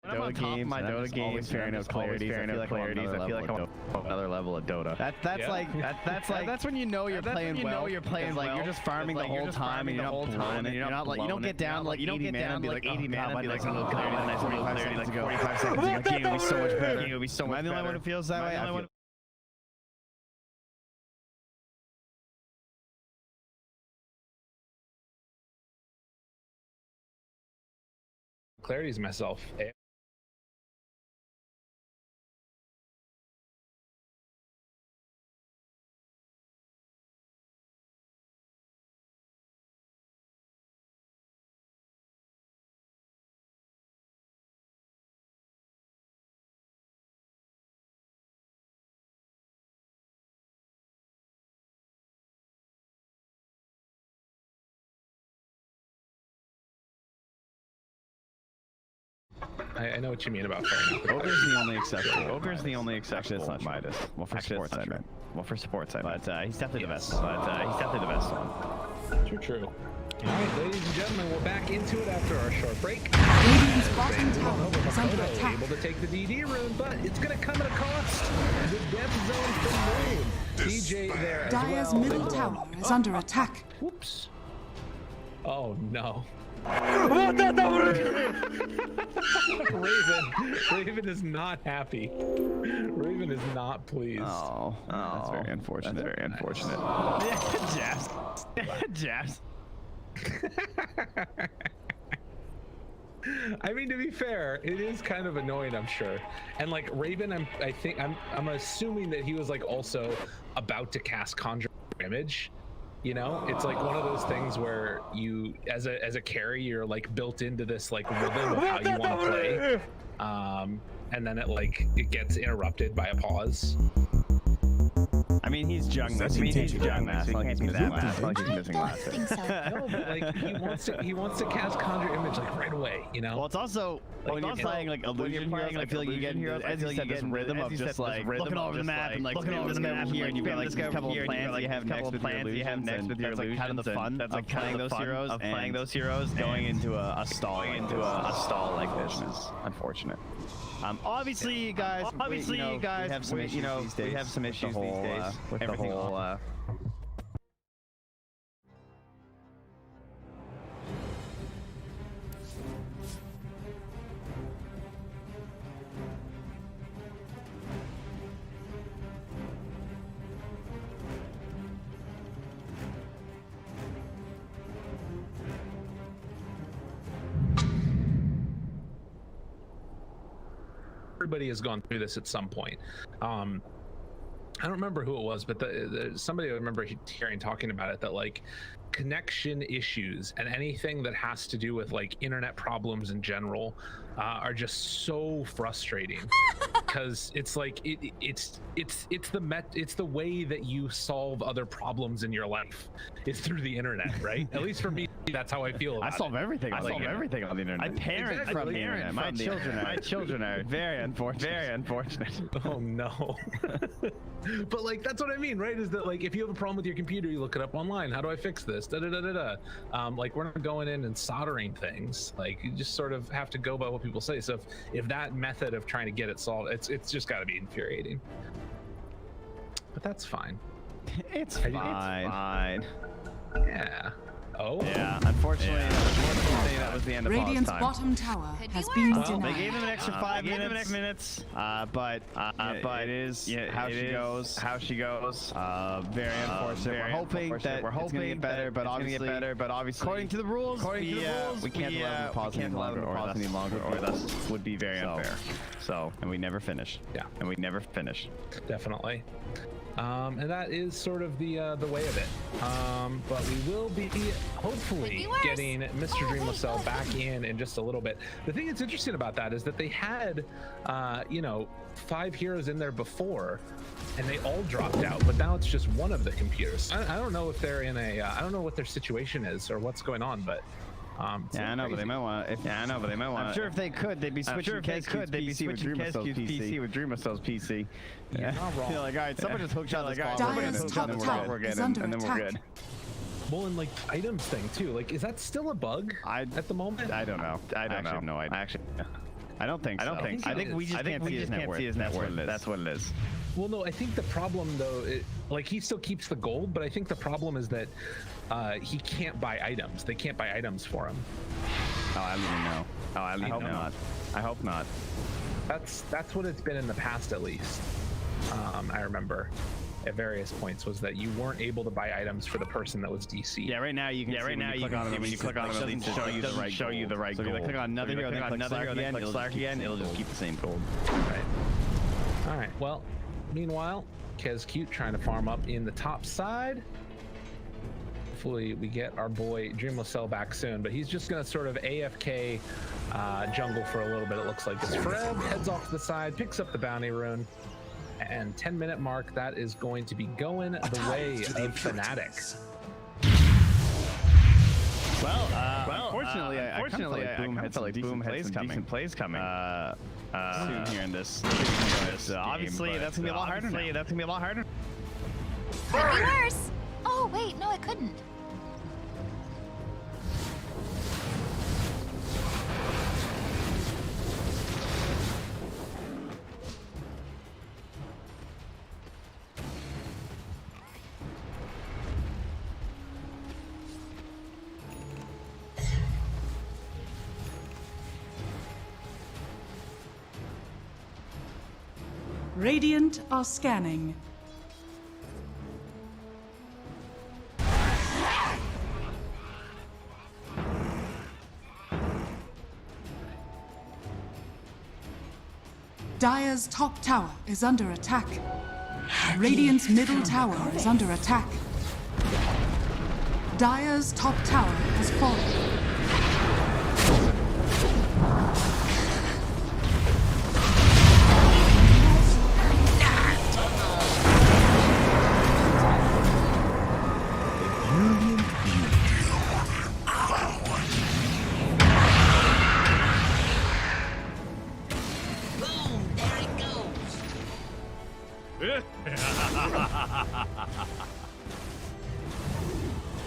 My Dota games, fair enough clarities. I feel like I'm on another level of Dota. That's when you know you're playing well. You're just farming the whole time, and you're not blowing it. You're not like, you don't get down like 80 mana and be like, 80 mana, be like a little clarity. Nice 45 seconds ago. 45 seconds ago. The game will be so much better. It will be so much better. Am I the only one who feels that way? Clarity's myself. I know what you mean about fair enough. Ogre's the only exception. Ogre's the only exception. It's not Midas. Well, for sports, I meant. Well, for sports, I meant. But he's definitely the best. He's definitely the best one. True. All right, ladies and gentlemen, we're back into it after our short break. Radiant's bottom tower is under attack. Able to take the DD rune, but it's going to come at a cost. The death zone from Moon. DJ there as Dire's well. middle tower is under attack. Whoops. Oh no. Raven is not happy. Raven is not pleased. Oh, that's very unfortunate. That's very unfortunate. Jabs. Jabs. I mean, to be fair, it is kind of annoying, I'm sure. And like Raven, I'm assuming that he was like also about to cast Conjure Image. You know, it's like one of those things where you, as a carry, you're like built into this like rhythm of how you want to play, and then it gets interrupted by a pause. I mean, he's Jung. That's he's Jung. That's like he's missing last. Like he's missing last. No, but like he wants to cast Conjure Image like right away. You know. Well, it's also when you're playing like illusion heroes, I feel like you get heroes. As you said, this rhythm of just like looking over the map and like looking over the map here, and you've got like a couple of plans you have next with your illusions. That's like kind of the fun. That's like playing those heroes and playing those heroes, going into a stall, like this is unfortunate. Obviously, you guys, we have some issues these days. We have some issues these days with the whole. Everybody has gone through this at some point. I don't remember who it was, but somebody I remember hearing talking about it, that like connection issues and anything that has to do with like internet problems in general are just so frustrating because it's like it's the way that you solve other problems in your life is through the internet, right? At least for me, that's how I feel about I solve everything on the internet. I parent from the internet. My children are very unfortunate. Oh no. But like that's what I mean, right? Is that like if you have a problem with your computer, you look it up online. How do I fix this? Like we're not going in and soldering things. Like you just sort of have to go by what people say. So if that method of trying to get it solved, it's just got to be infuriating. But that's fine. It's fine. Yeah. Oh. Yeah. Unfortunately, that was the end of Radiant's time. bottom tower has been denied. They gave him an extra 5 minutes. But it is how she goes. Very unfortunate. We're hoping that it's gonna get better, but obviously, according to the rules, we can't allow them to pause any longer, or thus would be very unfair. So, and we never finish. Yeah. And we never finish. Definitely. And that is sort of the way of it. But we will be hopefully getting Mr. Dream LaSalle back in just a little bit. The thing that's interesting about that is that they had, 5 heroes in there before, and they all dropped out. But now it's just one of the computers. I don't know if they're in a, I don't know what their situation is or what's going on, but. Yeah, I know, but they might want to. I'm sure if they could, they'd be switching Kescu's PC with Dream LaSalle's PC. Yeah. You're like, all right, someone just hookshot this ball, Dire's top tower is under and then we're good. Well, and like items thing too. Like, is that still a bug at the moment? I don't know. I have no idea. I don't think so. I think we just can't see his net worth. That's what it is. Well, no, I think the problem though, like he still keeps the gold, but I think the problem is that he can't buy items. They can't buy items for him. Oh, I don't even know. Oh, I hope not. I hope not. That's what it's been in the past, at least. I remember at various points was that you weren't able to buy items for the person that was DC. Yeah, right now you can. Yeah, right now you can. When you click on it, it doesn't show you the right. So if you click on another hero, then click Slack again, it'll just keep the same gold. Right. All right. Well, meanwhile, Cute trying to farm up in the top side. Hopefully we get our boy Dreamless back soon, but he's just gonna sort of AFK jungle for a little bit. It looks like as Fred heads off to the side, picks up the bounty rune, and 10-minute mark, that is going to be going the way of Fnatic. Well, unfortunately, I felt like Boom had some decent plays coming. Soon here in this. Obviously, that's gonna be a lot harder. Could be worse. Oh wait, no, it couldn't. Radiant are scanning. Dire's top tower is under attack. Radiant's middle tower is under attack. Dire's top tower has fallen.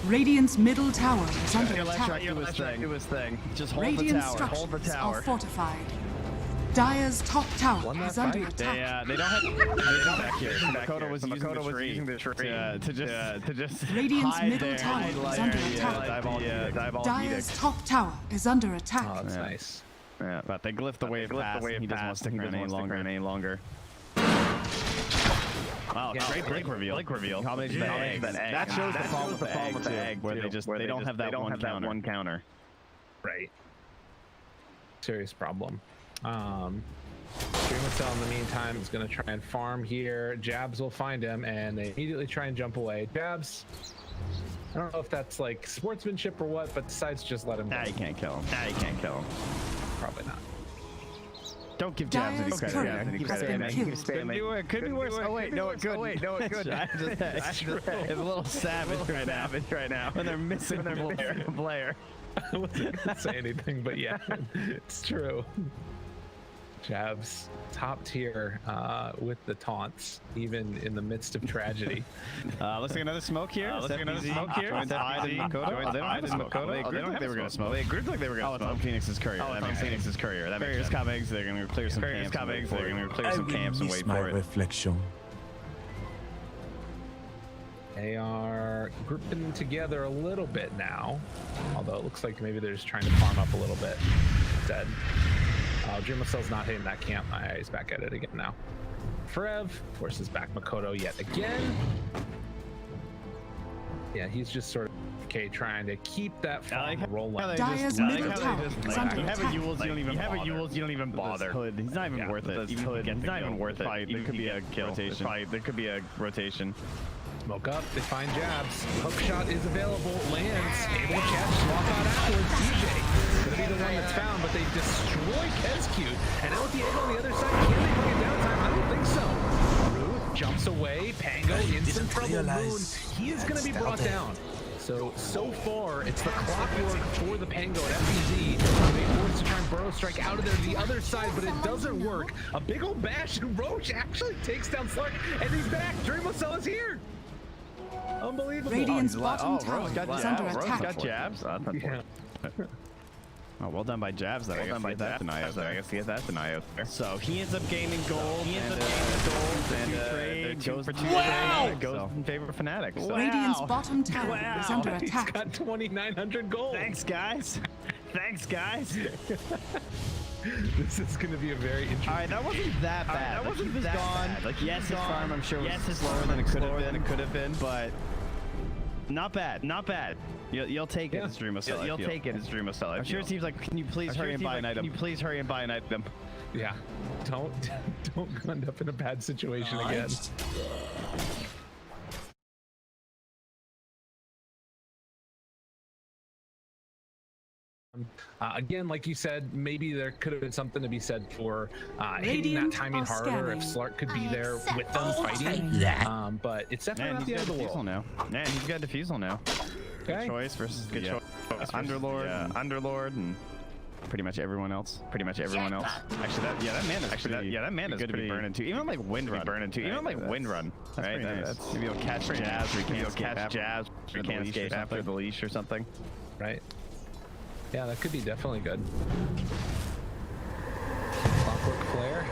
Radiant's middle tower is under attack. Do his thing. Just hold Radiant the tower. Hold the structures tower. are fortified. Dire's top tower is under attack. They don't have back here. Makoto was using the tree to just Radiant's hide middle there. tower is under attack. Dire's top tower is under attack. Oh, that's nice. Yeah, but they glyphed the wave past. He doesn't want to stick around any longer. Wow, great blink reveal. Combination of eggs. That shows the problem with the egg, where they don't have that one counter. Right. Serious problem. Dreamcell in the meantime is going to try and farm here. Jabs will find him, and they immediately try and jump away. Jabs, I don't know if that's like sportsmanship or what, but decides to just let him go. Nah, you can't kill him. Probably not. Don't give Jabs any credit. Could be worse. Oh wait, no, it could. It's a little savage right now. When they're missing their player. I wasn't gonna say anything, but yeah, it's true. Jabs, top tier with the taunts, even in the midst of tragedy. Let's take another smoke here. They don't have a smoke. They agreed like they were going to smoke. They agreed like they were going to smoke. Oh, it's on Phoenix's courier. That Courier's coming, so they're going to clear some camps and wait for it. Reflection. They are grouping together a little bit now, although it looks like maybe they're just trying to farm up a little bit instead. Dreamcell's not hitting that camp. He's back at it again now. Frev forces back Makoto yet again. Yeah, he's just sort of trying to keep that farm rolling. Dire's middle tower is under You attack. have a Yules, you don't even bother. He's not even worth it. He's not even worth it. There could be a rotation. There could be a rotation. Smoke up, they find Jabs. Hook shot is available, lands, able to catch, swap out afterwards. DJ gonna be the one that's found, but they destroy Cute. And now with Diego on the other side, can they bring it downtime? I don't think so. Ruth jumps away, Pango in some trouble. Moon, he is gonna be brought down. So far, it's the clockwork for the Pango at FBZ. They forced to try and burrow strike out of there to the other side, but it doesn't work. A big old bash, and Roche actually takes down Slark, and he's back. Dreamcell is here. Unbelievable. Radiant's bottom tower is under attack. Got Jabs. Oh, well done by Jabs there. I guess to get that denial there. So he ends up gaining gold. And goes for 2 trade. Goes in favor of Fnatic. So. Radiant's bottom tower is under attack. He's got 2,900 gold. Thanks, guys. Thanks, guys. This is going to be a very interesting. All right, that wasn't that bad. That wasn't that bad. Like, yes, his farm, I'm sure, was slower than it could have been, but not bad. Not bad. You'll take it as Dream of Cell. You'll take it as Dream of Cell. I'm sure Steve's like, can you please hurry and buy an item? Can you please hurry and buy an item? Yeah. Don't end up in a bad situation again. Again, like you said, maybe there could have been something to be said for hitting that timing harder if Slark could be there with them fighting. But it's definitely not the end of the world now. Yeah, he's got Diffusal now. Okay. Good choice versus good choice. Underlord, Underlord, and pretty much everyone else. Actually, that man is good to be burning too. Even like Wind Run. Right? Maybe he'll catch Jabs. Or he can't escape after the leash or something. Right. Yeah, that could be definitely good. Clockwork Flare.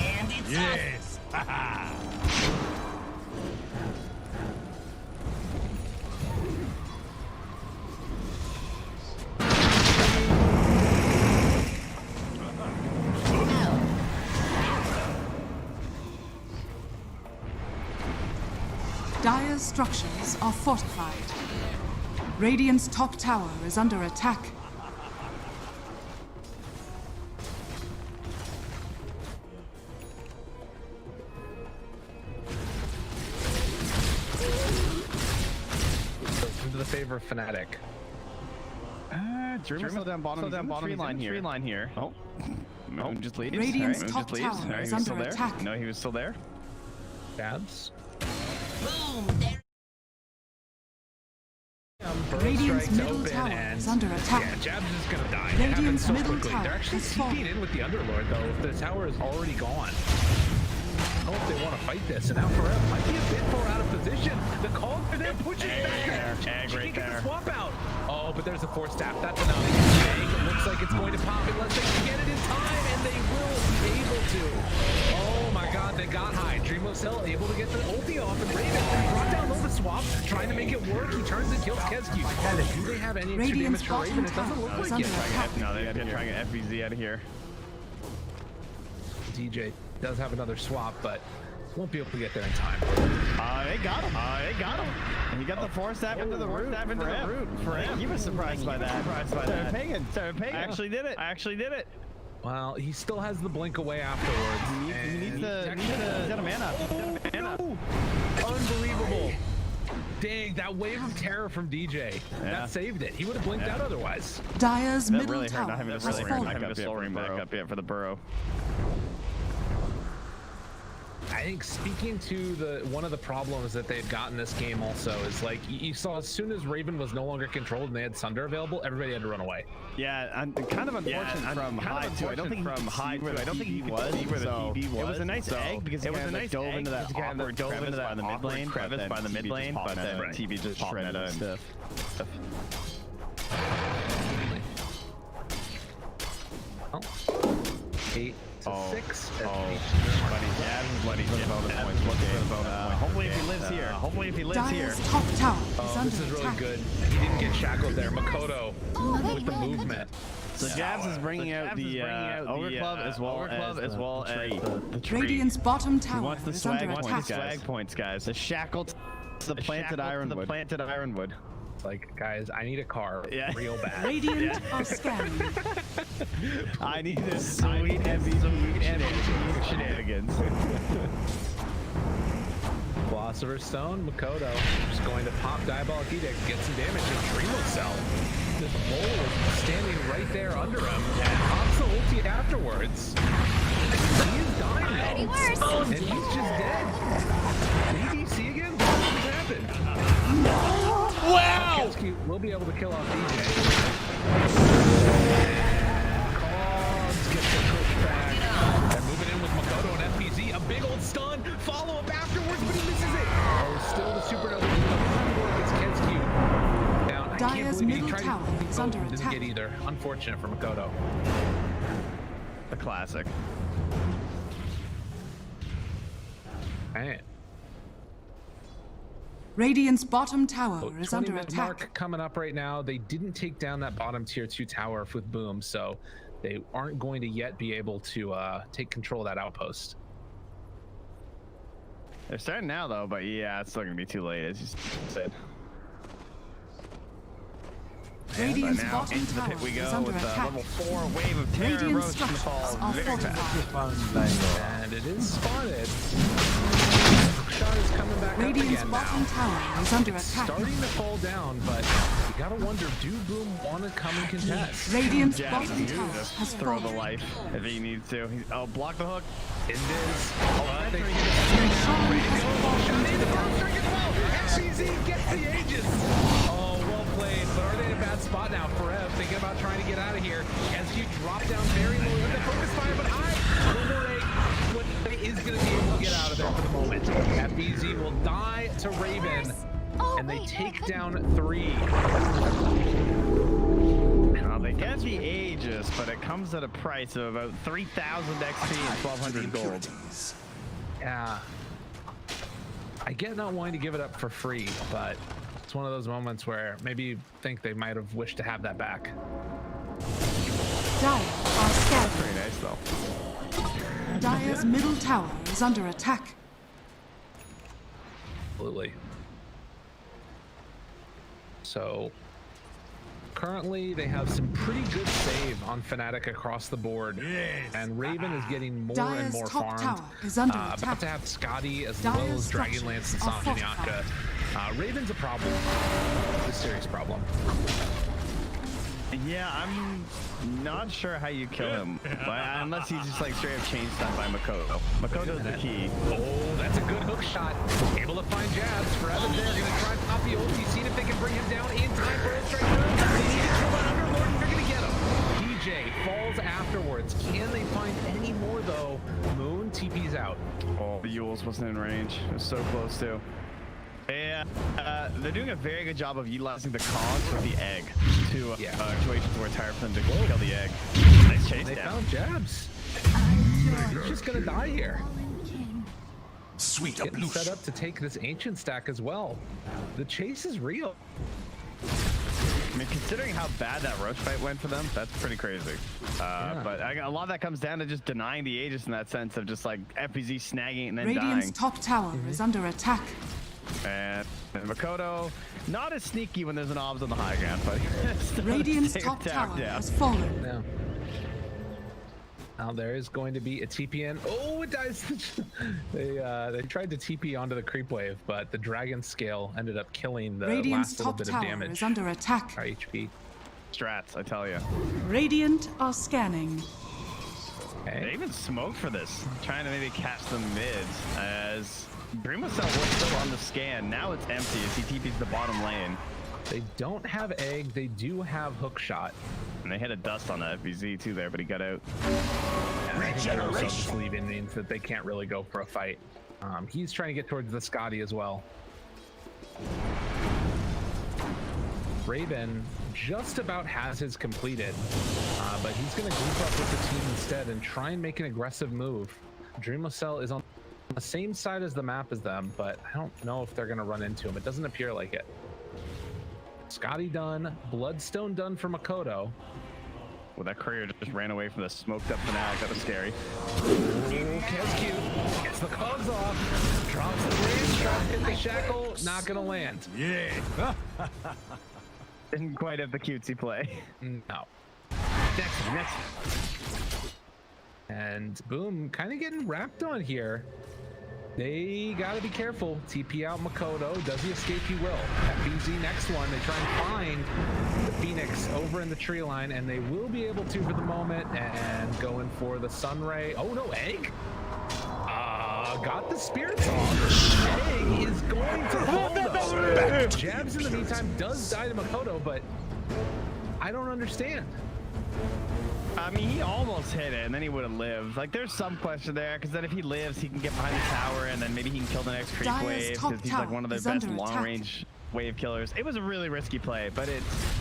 And it's yes! Dire's structures are fortified. Radiant's top tower is under attack. Into the favor of Fnatic. Dream still down bottom. Tree line here. Oh. Moon just leads. Radiant's top tower is under attack. No, he was still there. Jabs. boom. There. Radiant's middle tower is under attack. Yeah, Jabs is gonna die. Radiant's so middle quickly. tower They're actually is falling. seeping in with the Underlord though. If the tower is already gone. I don't know if they want to fight this. And now Forever might be a bit far out of position. The call for them pushes back. She can't get the swap out. Oh, but there's a force staff. That's enough. It looks like it's going to pop unless they can get it in time, and they will be able to. Oh my God, they got high. Dream of Cell able to get the ulti off, and Raven brought down low the swap, trying to make it work. He turns and kills Kesky. Do they have any extra damage for Raven? It doesn't look like it. No, they're trying to get FBZ out of here. DJ does have another swap, but won't be able to get there in time. They got him. And he got the force staff into the root. For him. He was surprised by that. Started paying. I actually did it. Well, he still has the blink away afterwards. He needs a mana. No! Unbelievable. Dang, that wave of terror from DJ. That saved it. He would have blinked out otherwise. Dire's middle really tower hurt. is Not falling. having to slow him back up yet for the burrow. I think speaking to one of the problems that they've got in this game also is like you saw as soon as Raven was no longer controlled and they had Sunder available, everybody had to run away. Yeah, I'm kind of unfortunate from high too. I don't think he was. So it was a nice egg because it was a nice dove into that awkward crevice by the mid lane, but then TV just shredded and stuff. Oh. 8 to 6. Hopefully if he lives here. Dire's top tower is Oh, under this is really attack. good. He didn't get shackled there. Makoto with the movement. So Jabs is bringing out the Ogre Club as well as the tree. Radiant's bottom He tower wants the is under swag attack. points, guys. The shackled to the planted ironwood. It's like, guys, I need a car real bad. Radiant are scanning. I need this sweet heavy shenanigans. Philosopher's Stone, Makoto just going to pop Diabolic Edict, get some damage, and Dream of Cell. This Bull is standing right there under him, and pops the ulti afterwards. He is dying though. And he's just dead. ADC again? What happened? Wow! Kesky will be able to kill off DJ. stun, follow up afterwards, but he misses it. Oh, still the supernova. It's Kensky. Down. I can't believe he tried to didn't get either. Unfortunate for Makoto. The classic. Man. Radiant's bottom tower is under 20-minute attack. mark coming up right now. They didn't take down that bottom tier 2 tower with Boom, so they aren't going to yet be able to take control of that outpost. They're starting now though, but yeah, it's still gonna be too late, as you said. Radiant's now bottom into the tower pit we is go under with attack. level 4 wave of terror Radiant roach to structures fall are very fortified. fast. And it is spotted. Shot is coming back Radiant's up again bottom now. tower is under It's attack. starting to fall down, but you gotta wonder, do Boom want to come and contest? Radiant's Yeah, bottom you tower just has throw the fallen. life if he needs to. Oh, block the hook. It is. Oh, They Sean has fallen to the ground. FCZ gets the Aegis. Oh, well played. But are they in a bad spot now? Forev thinking about trying to get out of here. SQ drop down very low with the focus fire, but what is going to be able to get out of there for the moment. FBZ will die to Raven, and they take down 3. Well, they get the Aegis, but it comes at a price of about 3,000 XP and 1,200 gold. Yeah. I get not wanting to give it up for free, but it's one of those moments where maybe you think they might have wished to have that back. Dire are scattered. Very nice though. Dire's middle tower is under attack. Absolutely. So currently they have some pretty good save on Fnatic across the board, and Raven is getting more and Dire's more top farmed. tower is under About attack. to have Scotty as Dire's well as Dragonlance and structures are Sanjanyaka. Raven's a problem. It's a serious problem. Yeah, I'm not sure how you kill him, but unless he's just like straight up chain stunned by Makoto. Makoto's the key. Oh, that's a good hook shot. Able to find jabs. Forever there. Gonna try and pop the ulti. See if they can bring him down in time for a strike. They need to kill that Underlord. They're gonna get him. PJ falls afterwards. Can they find any more though? Moon TP's out. Oh, the Yules wasn't in range. It was so close too. Yeah, they're doing a very good job of utilizing the cogs with the egg to situations where it's hard for them to kill the egg. Nice chase. They down. found jabs. He's just gonna die here. Sweet Getting set up to take this ancient stack as well. The chase is real. I mean, considering how bad that Roach fight went for them, that's pretty crazy. But a lot of that comes down to just denying the Aegis in that sense of just like FPZ snagging it and then Radiant's dying. top tower is under attack. And Makoto, not as sneaky when there's an obs on the high ground, but Radiant's top tower has fallen. No. Now there is going to be a TP in. Oh, it dies. They tried to TP onto the creep wave, but the dragon scale ended up killing the Radiant's last little top bit of tower damage. is under attack. Our HP. strats, I tell you. Radiant are scanning. They Okay. even smoked for this, trying to maybe catch the mids as Dreamcell was still on the scan. Now it's empty as he TP's the bottom lane. They don't have egg. They do have hook shot. And they hit a dust on that FBZ too there, but he got out. And I think Dreamcell just leaving means that they can't really go for a fight. He's trying to get towards the Scotty as well. Raven just about has his completed, but he's going to group up with the team instead and try and make an aggressive move. Dreamcell is on the same side as the map as them, but I don't know if they're going to run into him. It doesn't appear like it. Scotty done, Bloodstone done for Makoto. Well, that courier just ran away from the smoked up Fnatic. That was scary. Kescu gets the cogs off, drops the range, tries to hit the shackle, not going to land. Yeah. Didn't quite have the cutesy play. No. Next. And Boom kind of getting wrapped on here. They gotta be careful. TP out Makoto. Does he escape? He will. FBZ next one. They try and find the Phoenix over in the tree line, and they will be able to for the moment. And going for the Sunray. Oh no, egg. Got the spirits off. Egg is going to hold though. Jabs in the meantime does die to Makoto, but I don't understand. I mean, he almost hit it, and then he would have lived. Like, there's some question there, because then if he lives, he can get behind the tower, and then maybe he can kill the next creep wave, because he's like one of the best long-range wave killers. It was a really risky play, but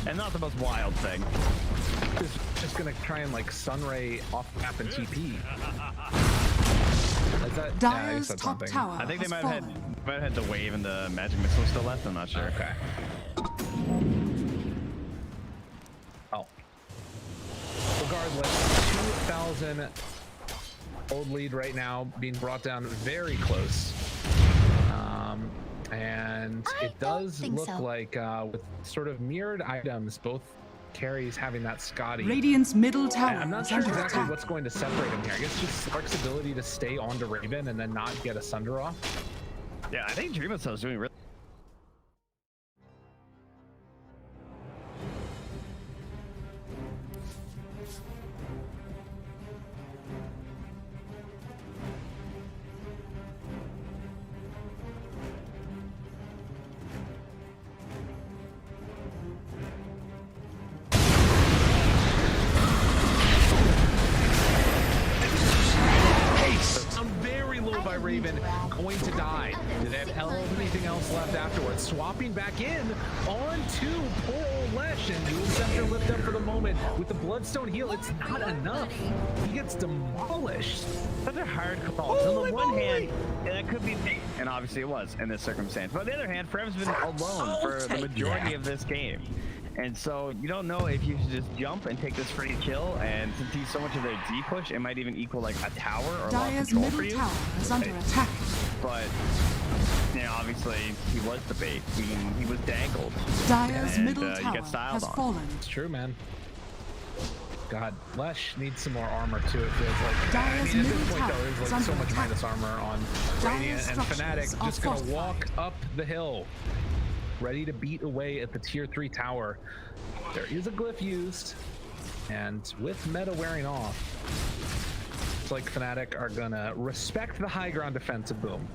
and not the most wild thing. Just gonna try and like sunray off map and TP. Is that Dire's top tower? I think they might have had the wave and the magic missile still left. I'm not sure. Okay. Oh. Regardless, 2,000 old lead right now, being brought down very close. And it does look like with sort of mirrored items, both carries having that Scotty. Radiant's middle tower. I'm not sure exactly what's going to separate him here. I guess just Slark's ability to stay onto Raven and then not get a Sunder off. Yeah, I think Dreamoso is doing really. Raven going to die. Do they have anything else left afterwards? Swapping back in onto poor old Lesh, and Dual Scepter lift up for the moment with the Bloodstone heal. It's not enough. He gets demolished. Such a hard call. So on the one hand, that could be me, and obviously it was in this circumstance. But on the other hand, Frev's been alone for the majority of this game. And so you don't know if you should just jump and take this free kill, and since he's so much of their D push, it might even equal like a tower or a lot of control for you. Dire's middle tower is under attack. But you know, obviously he was the bait. I mean, he was dangled. Dire's middle tower has on. fallen. It's true, man. God, Lesh needs some more armor too. It feels like. Dire's at middle this point, tower though, there's is like so under much attack. minus armor on Radiant, and Fnatic just gonna walk up the hill, ready to beat away at the tier 3 tower. There is a glyph used, and with meta wearing off, it's like Fnatic are gonna respect the high ground defense of Boom.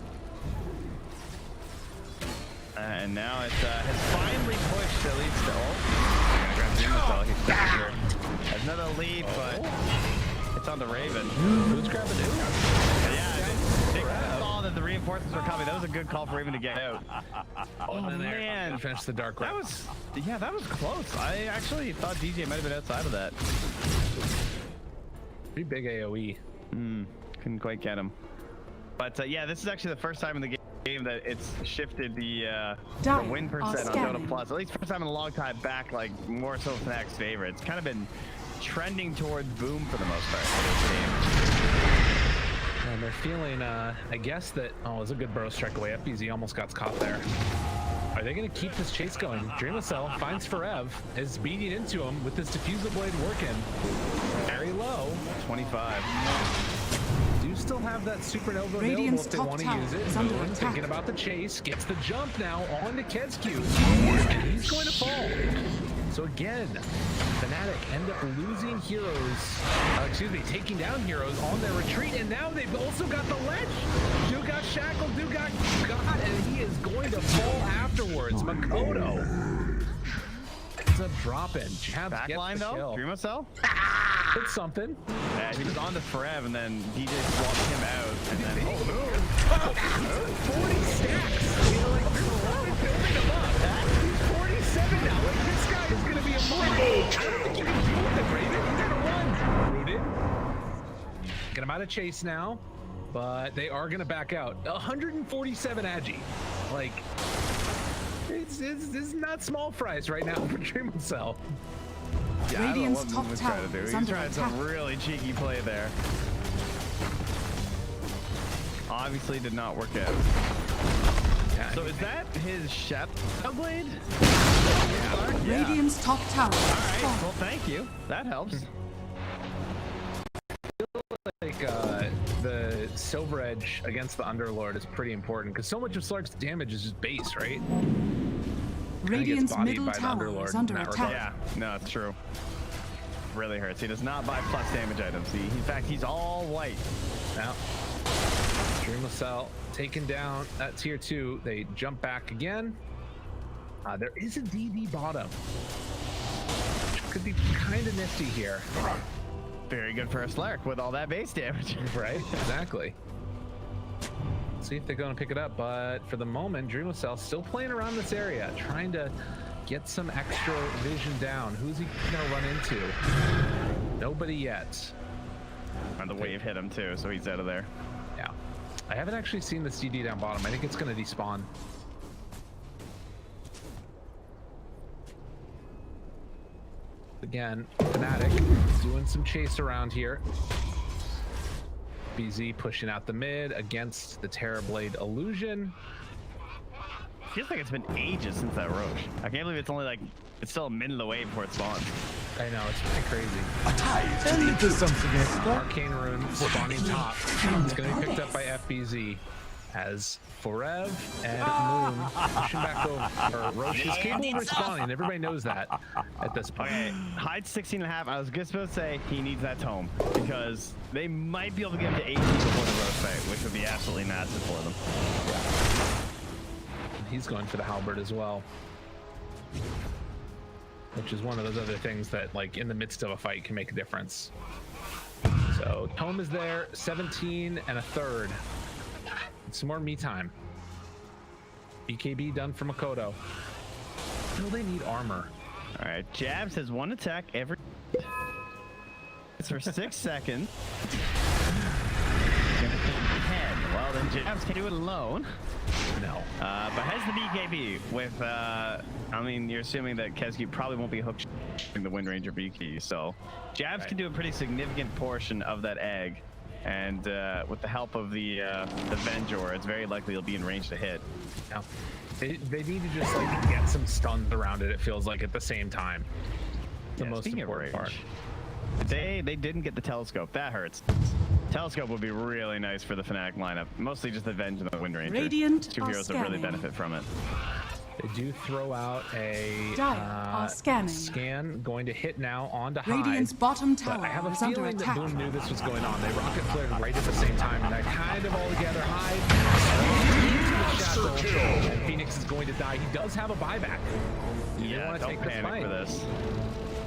And now it has finally pushed at least to ult. He's back here. There's another lead, but it's on the Raven. Who's grabbing it? Yeah, they saw that the reinforcements were coming. That was a good call for Raven to get out. Oh man, finish the dark. That was close. I actually thought DJ might have been outside of that. Pretty big AOE. Couldn't quite get him. But yeah, this is actually the first time in the game that it's shifted the win percent on Dota Plus. At least first time in a long time back, like more so Fnatic's favor. It's kind of been trending towards Boom for the most part for this game. And they're feeling, I guess that, oh, it was a good burrow strike away. FBZ almost got caught there. Are they going to keep this chase going? Dreamacell finds Forev, is beating into him with this diffuser blade working. Very low. 25. Do still have that supernova available if they want to use it. Boom, thinking about the chase, gets the jump now onto Kedskew. And he's going to fall. So again, Fnatic end up losing heroes, taking down heroes on their retreat, and now they've also got the ledge. Dude got shackled, Dude got got, and he is going to fall afterwards. Makoto ends up dropping. Jabs backline though, Dreamacell? It's something. Yeah, he was on the Forev, and then DJ swapped him out, and then 40 stacks. You know, like, building him up. He's 47 now. Like, this guy is going to be a monster. I don't think you can deal with it, Raven. He's going to run. Rooted. Get him out of chase now, but they are going to back out. 147 Agi. Like, it's not small fries right now for Dreamacell. Yeah, Radiant's top tower is He's trying some really cheeky play there. Obviously did not work out. Yeah, so is that his Shadow Blade? Yeah. Radiant's top tower. Alright, well thank you. That helps. I feel like the Silver Edge against the Underlord is pretty important, because so much of Slark's damage is just base, right? Radiant's middle tower is under attack. Yeah, no, it's true. Really hurts. He does not buy plus damage items. In fact, he's all white. Now, Dreamacell taken down at tier 2. They jump back again. There is a DD bottom, which could be kind of nifty here. very good for a Slark with all that base damage. Right, exactly. See if they're going to pick it up, but for the moment, Dreamcell still playing around this area, trying to get some extra vision down. Who's he going to run into? Nobody yet. And the wave hit him too, so he's out of there. Yeah. I haven't actually seen the CD down bottom. I think it's going to despawn. Again, Fnatic doing some chase around here. BZ pushing out the mid against the Terrorblade Illusion. Feels like it's been ages since that Roche. I can't believe it's only like, it's still a minute away before it spawns. I know, it's pretty crazy. A tie to the abyss. Arcane Rune spawning top. It's going to be picked up by FBZ as Forev and Moon pushing back over. Roche is capable of respawning. Everybody knows that at this point. Okay, Hyde's 16.5. I was just supposed to say he needs that tome because they might be able to get him to 18 before the Roche fight, which would be absolutely massive for them. Yeah. He's going for the halberd as well, which is one of those other things that, like, in the midst of a fight can make a difference. So tome is there, 17 1/3. Some more me time. BKB done for Makoto. Still they need armor. All right, Jabs has one attack every. It's for 6 seconds. Well, then Jabs can do it alone. No. But has the BKB with, I mean, you're assuming that Kesky probably won't be hooked in the Wind Ranger BK, so Jabs can do a pretty significant portion of that egg. And with the help of the Venjor, it's very likely he'll be in range to hit. Yeah. They need to just like get some stuns around it, it feels like, at the same time. The most important part. They didn't get the telescope. That hurts. Telescope would be really nice for the Fnatic lineup. Mostly just the Venge and the Wind Ranger. Radiant two heroes that really benefit from it. They do throw out a scan, going to hit now onto Hyde. Radiant's bottom tower I have a is under feeling that attack. Boom knew this was going on. They rocket flared right at the same time, and they kind of all together. Hyde into the shadow, and Phoenix is going to die. He does have a buyback. Yeah, want to take panic this fight for this.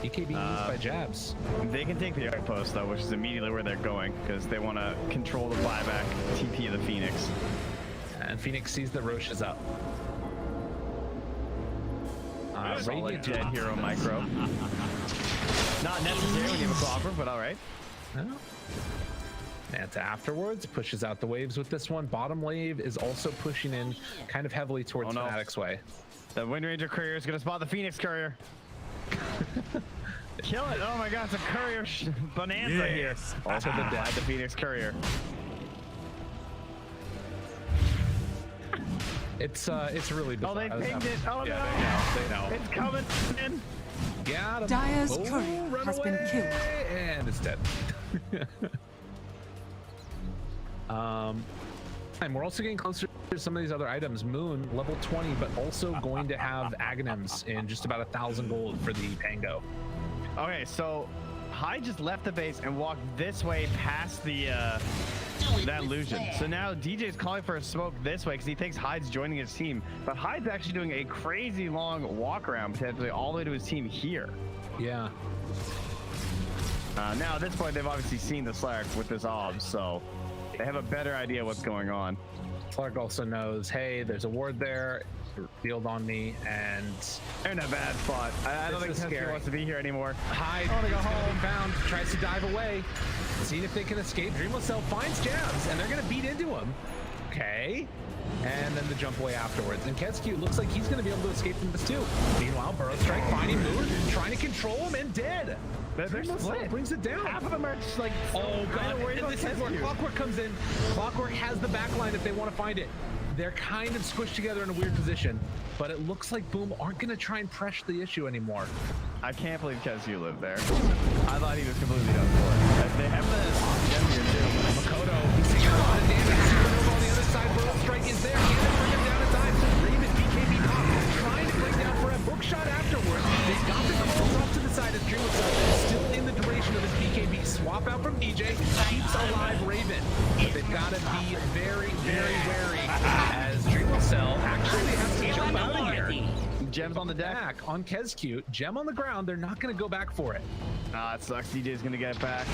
BKB used by Jabs. They can take the outpost though, which is immediately where they're going because they want to control the buyback TP of the Phoenix. And Phoenix sees that Roche is up. Solid dead hero micro. Not necessary when you have a clobber, but all right. Manta afterwards pushes out the waves with this one. Bottom wave is also pushing in kind of heavily towards Fnatic's way. The Wind Ranger courier is going to spot the Phoenix courier. Kill it! Oh my god, it's a courier bonanza here. Also the Phoenix courier. It's really bizarre. Oh, they pinged it. Oh yeah, no! They know. It's coming in. Got him. Dire's courier has been killed. And it's dead. And we're also getting closer to some of these other items. Moon, level 20, but also going to have Aghanims in just about 1,000 gold for the Pango. Okay, so Hyde just left the base and walked this way past the that illusion. So now DJ's calling for a smoke this way because he thinks Hyde's joining his team, but Hyde's actually doing a crazy long walk around potentially all the way to his team here. Yeah. Now at this point they've obviously seen the Slark with this obs, so they have a better idea what's going on. Slark also knows, hey, there's a ward there, field on me, and they're in a bad spot. I don't think Kesky wants to be here anymore. Hyde, oh, they go home. Bound, tries to dive away, seeing if they can escape. Dreamcell finds Jabs, and they're gonna beat into him. Okay. And then the jump away afterwards. And Kesky looks like he's gonna be able to escape from this too. Meanwhile, Burrow Strike finding Moon, trying to control him, and dead. They're split. Brings it down. Half of them are just like, oh god, and this is where Clockwork comes in. Clockwork has the backline if they want to find it. They're kind of squished together in a weird position, but it looks like Boom aren't going to try and press the issue anymore. I can't believe Kesky lived there. I thought he was completely done for. They have the gem here too. Makoto, he's taking a lot of damage. Supernova on the other side. Burrow Strike is there. Can they bring him down in time? Raven, BKB pop, trying to bring down for a book shot afterwards. They've got the calls off to the side as Dreamcell still in the duration of his BKB. Swap out from DJ, keeps alive Raven. But they've got to be very, very wary as Dreamcell actually has to jump out of here. Gems on the deck. On Kesky, Gem on the ground. They're not going to go back for it. Ah, it sucks. DJ's gonna get it back.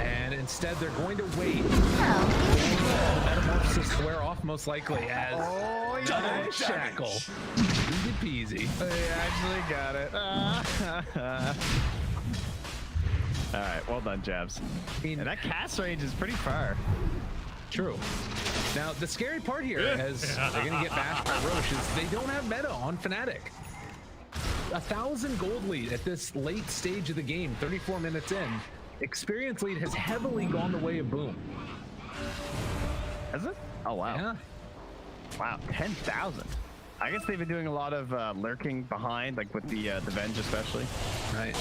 And instead, they're going to wait for the metamorphosis to wear off, most likely, as double shackle. Easy peasy. They actually got it. All right, well done, Jabs. And that cast range is pretty far. True. Now, the scary part here, as they're going to get bashed by Roche, is they don't have meta on Fnatic. 1,000 gold lead at this late stage of the game, 34 minutes in. Experience lead has heavily gone the way of Boom. Has it? Oh, wow. Yeah. Wow, 10,000. I guess they've been doing a lot of lurking behind, like with the Venge especially. Right.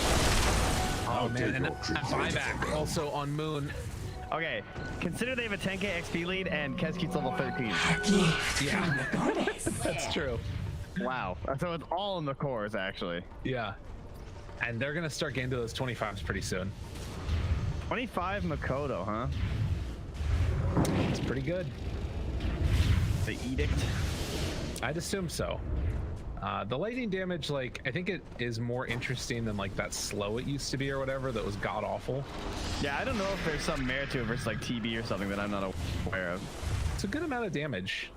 Oh, man, and that buyback also on Moon. Okay, consider they have a 10k XP lead and Keski's level 13. Yeah, that's true. Wow, so it's all in the cores actually. Yeah, and they're gonna start getting to those 25s pretty soon. 25 Makoto, huh? It's pretty good. The Edict? I'd assume so. The lightning damage, like, I think it is more interesting than like that slow it used to be or whatever that was god awful. Yeah, I don't know if there's some merit to it versus like TB or something that I'm not aware of. It's a good amount of damage.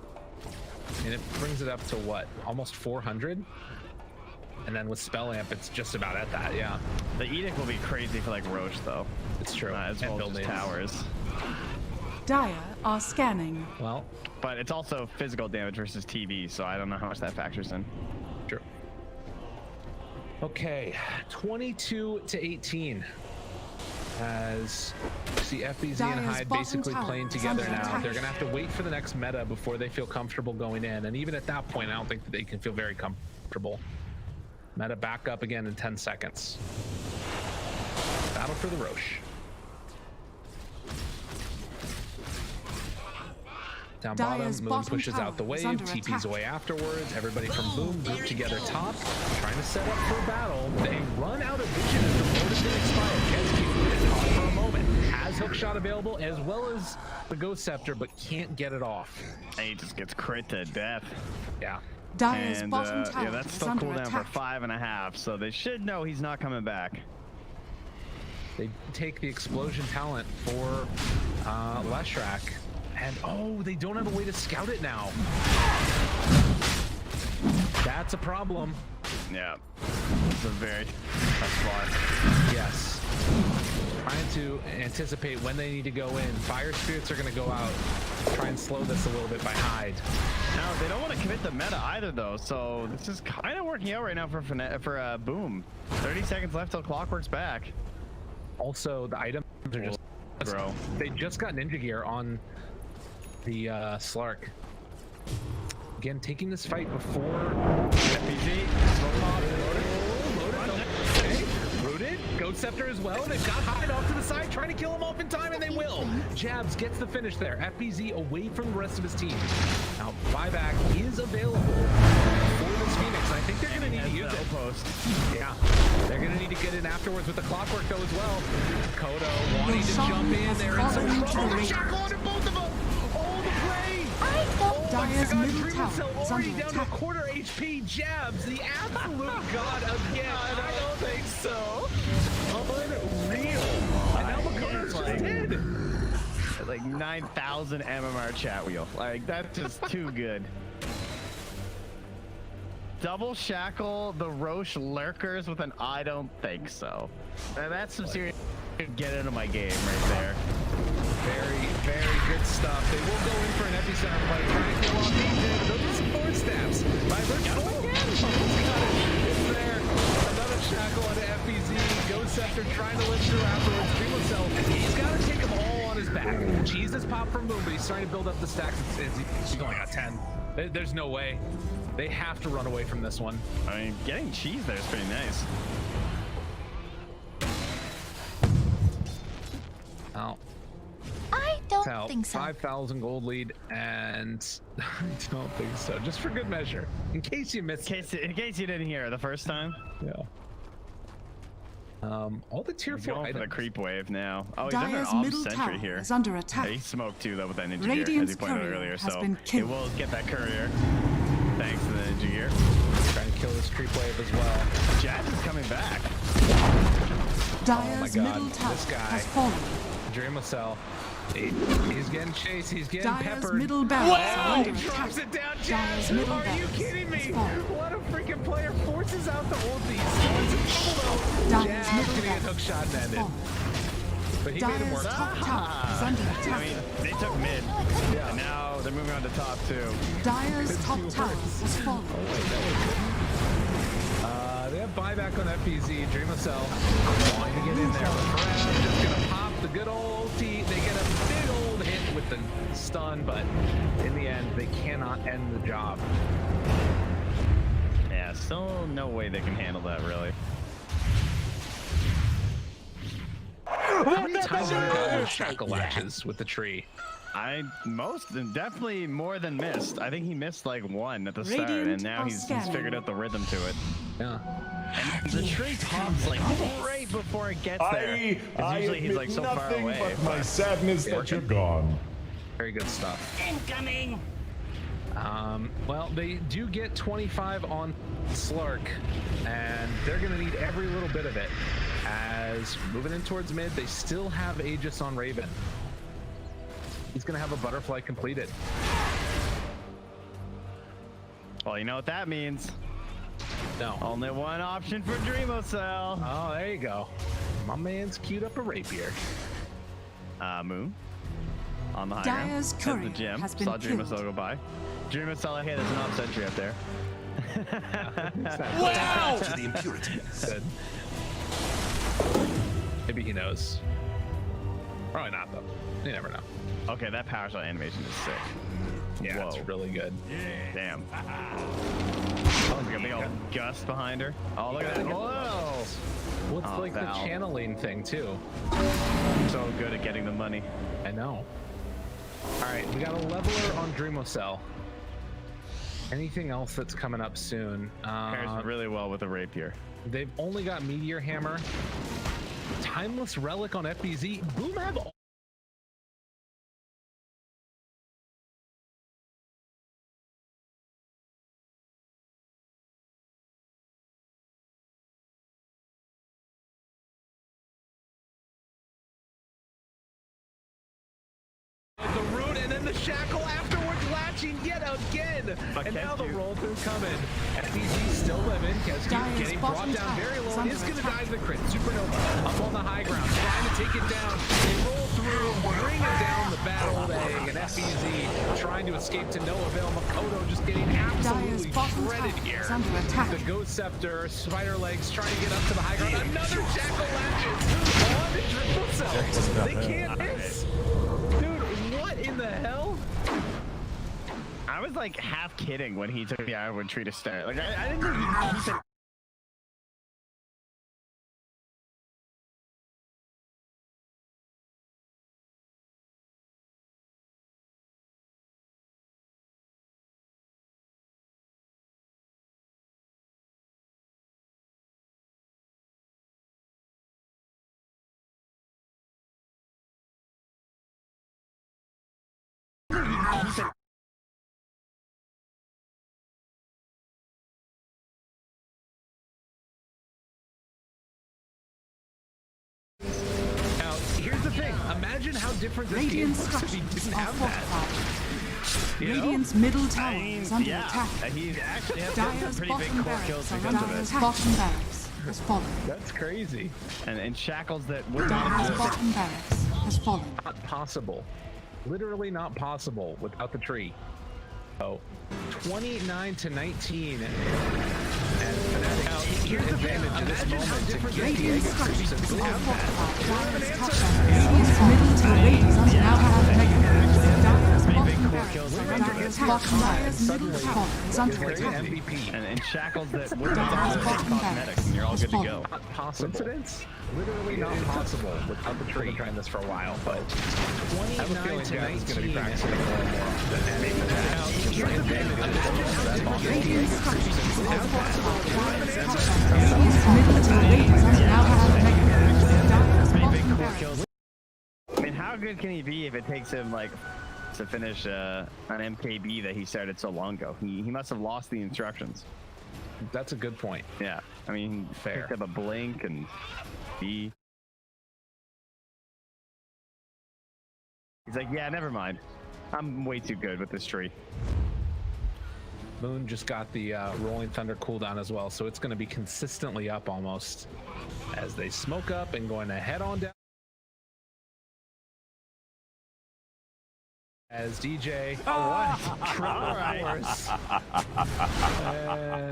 And it brings it up to what? Almost 400? And then with Spell Amp, it's just about at that, yeah. The Edict will be crazy for like Roche though. It's true. As well as towers. Dire are scanning. Well, but it's also physical damage versus TV, so I don't know how much that factors in. True. Okay, 22 to 18. As you see FBZ and Hyde basically playing together now. They're gonna have to wait for the next meta before they feel comfortable going in. And even at that point, I don't think that they can feel very comfortable. Meta back up again in 10 seconds. Battle for the Roche. Down bottom, Moon pushes out the wave, TP's away afterwards. Everybody from Boom group together top, trying to set up for a battle. They run out of vision as the board is going to expire. Keski is caught for a moment. Has hookshot available as well as the Ghost Scepter, but can't get it off. And he just gets crit to death. Yeah. Dire's bottom tower yeah, that's still cooldown for 5.5, so they should know he's not coming back. They take the explosion talent for Leshrac. And oh, they don't have a way to scout it now. That's a problem. Yeah, it's a very tough spot. Yes. Trying to anticipate when they need to go in. Fire Spirits are going to go out. Try and slow this a little bit by Hyde. Now, they don't want to commit the meta either, though, so this is kind of working out right now for Boom. 30 seconds left till Clockwork's back. Also, the items are just... Bro. They just got Ninja Gear on the Slark. Again, taking this fight before FPZ. Rooted. Goat Scepter as well. They've got Hyde off to the side, trying to kill him off in time, and they will. Jabs gets the finish there. FPZ away from the rest of his team. Now, buyback is available for this Phoenix. I think they're going to need to use it. Post. Yeah. They're going to need to get in afterwards with the Clockwork, though, as well. Kodo wanting to jump in there. And some trouble. Shackle under both of them. Oh, the play. Dire's middle tower is already under down to a attack. quarter HP. Jabs, the absolute god again. I don't think so. Unreal. And now Makoto's just dead. Like 9,000 MMR chat wheel. Like, that's just too good. Double shackle the Roche lurkers with an I don't think so. Now, that's some serious get into my game right there. Very, very good stuff. They will go in for an epicenter fight, trying to kill off DJ, but those are some forward stabs. By Virgil again. Almost got it. It's there. Another shackle on FBZ. Ghost Scepter trying to lift through afterwards. Primo he's got to take them all on his back. Cheese has popped from Moon, but he's starting to build up the stacks. He's only got 10. There's no way. They have to run away from this one. I mean, getting cheese there is pretty nice. Oh. I don't think so. 5,000 gold lead, and I don't think so. Just for good measure, in case you missed. In case you didn't hear the first time. Yeah. All the tier 4 items. For the creep wave now. Oh, he's Dire's under middle sentry tower here. is under attack. Yeah, he smoked too though with that ninja Radiant's gear, as he pointed out courier earlier. has So been it killed. will get that courier. Thanks to the ninja gear. Trying to kill this creep wave as well. Jazz is coming back. Dire's God, middle tower this guy. has fallen. Dreamcell. He's getting chased. He's getting Dire's peppered. middle barracks are Wow! under He drops attack. it down. Dire's Jazz, middle are you barracks kidding me? has fallen. What a freaking player forces out the ulti. Still in trouble though. Dire's Jazz middle gonna get barracks hook shot and has ended. fallen. But he made him Dire's work. top tower is under I attack. mean, they took mid, Yeah. and now they're moving on to top too. Dire's top tower has fallen. They have buyback on FBZ. Dreamcell wanting to get in there. Fred just gonna pop the good old ulti. They get a big old hit with the stun, but in the end, they cannot end the job. Yeah, still no way they can handle that really. How many times have you gotten shackle latches with the tree? Definitely more than missed. I think he missed like one at the start, Radiant and now are he's scanning. figured out the rhythm to it. Yeah. And the tree pops like right before it gets there. 'Cause usually he's like so far nothing away. but my sadness that you're gone. Very good stuff. Incoming! Well, they do get 25 on Slark, and they're going to need every little bit of it. As moving in towards mid, they still have Aegis on Raven. He's going to have a butterfly completed. Well, you know what that means. No. Only one option for Dreamcell. Oh, there you go. My man's queued up a rapier. Moon. On the high Dire's ground. courier At the gym. has been Saw killed. Dreamcell go by. Dreamcell, hey, there's an off sentry up there. Wow! To the impurity. Good. Maybe he knows. Probably not, though. You never know. Okay, that power shot animation is sick. Yeah, Whoa. it's really good. Damn. Oh, there's a big old gust behind her. Oh, look at that. Whoa! What's Oh, like Val. the channeling thing, too? So good at getting the money. I know. All right, we got a leveler on Dreamcell. Anything else that's coming up soon? Pairs really well with a rapier. They've only got Meteor Hammer, Timeless Relic on FBZ. Boom have all. The root and then the shackle afterwards latching yet again. But And now the Kesku- roll through coming. FBZ still living. Kesku Dire's getting brought bottom down tower very is low. under Is going to attack. die to the crit. Supernova up on the high ground, trying to take it down. They roll through, bring it down the battle egg, and FBZ trying to escape to no avail. Makoto just getting Dire's absolutely bottom shredded tower here. is under attack. The Ghost Scepter, Spider Legs trying to get up to the high ground. Another Jackal latches on the triple cell. They can't miss. Dude, what in the hell? I was like half kidding when he took the Ironwood tree to start. Like I didn't think he said. Now, here's the thing. Imagine how different this game Radiant's looks if he structures didn't are have that. fortified. You know? Radiant's middle tower I mean, is under yeah, attack. he actually has Dire's some pretty big bottom core kills barracks are because under of it. attack. Bottom barracks has fallen. That's crazy. And shackles that would not Dire's exist. bottom barracks has fallen. Not possible. Literally not possible without the tree. Oh, 29-19. And Fnatic here's the advantage of this moment to get the Radiant's egg creeps structures and are have that. fortified. Dire's top tower. Radiant's middle tower is now have mega. Dire's bottom barracks are under attack. Dire's middle tower is under Great attack. MVP. And shackles that would Dire's not exist. bottom Cosmetics, barracks and you're all has good to fallen. go. Not possible. Coincidence? Literally not possible without the tree. We've been trying this for a while, but 29 to 19 is going to be practicing more and more often. And here's the thing. Radiant's structures are fortified. Dire's top tower. Radiant's middle tower is now have mega. Dire's Pretty big bottom core barracks. kills. I mean, how good can he be if it takes him like to finish an MKB that he started so long ago? He must have lost the instructions. That's a good point. Yeah, I mean, Fair. picked up a blink and B. He's like, yeah, never mind. I'm way too good with this tree. Moon just got the Rolling Thunder cooldown as well, so it's going to be consistently up almost as they smoke up and going to head on down. As DJ,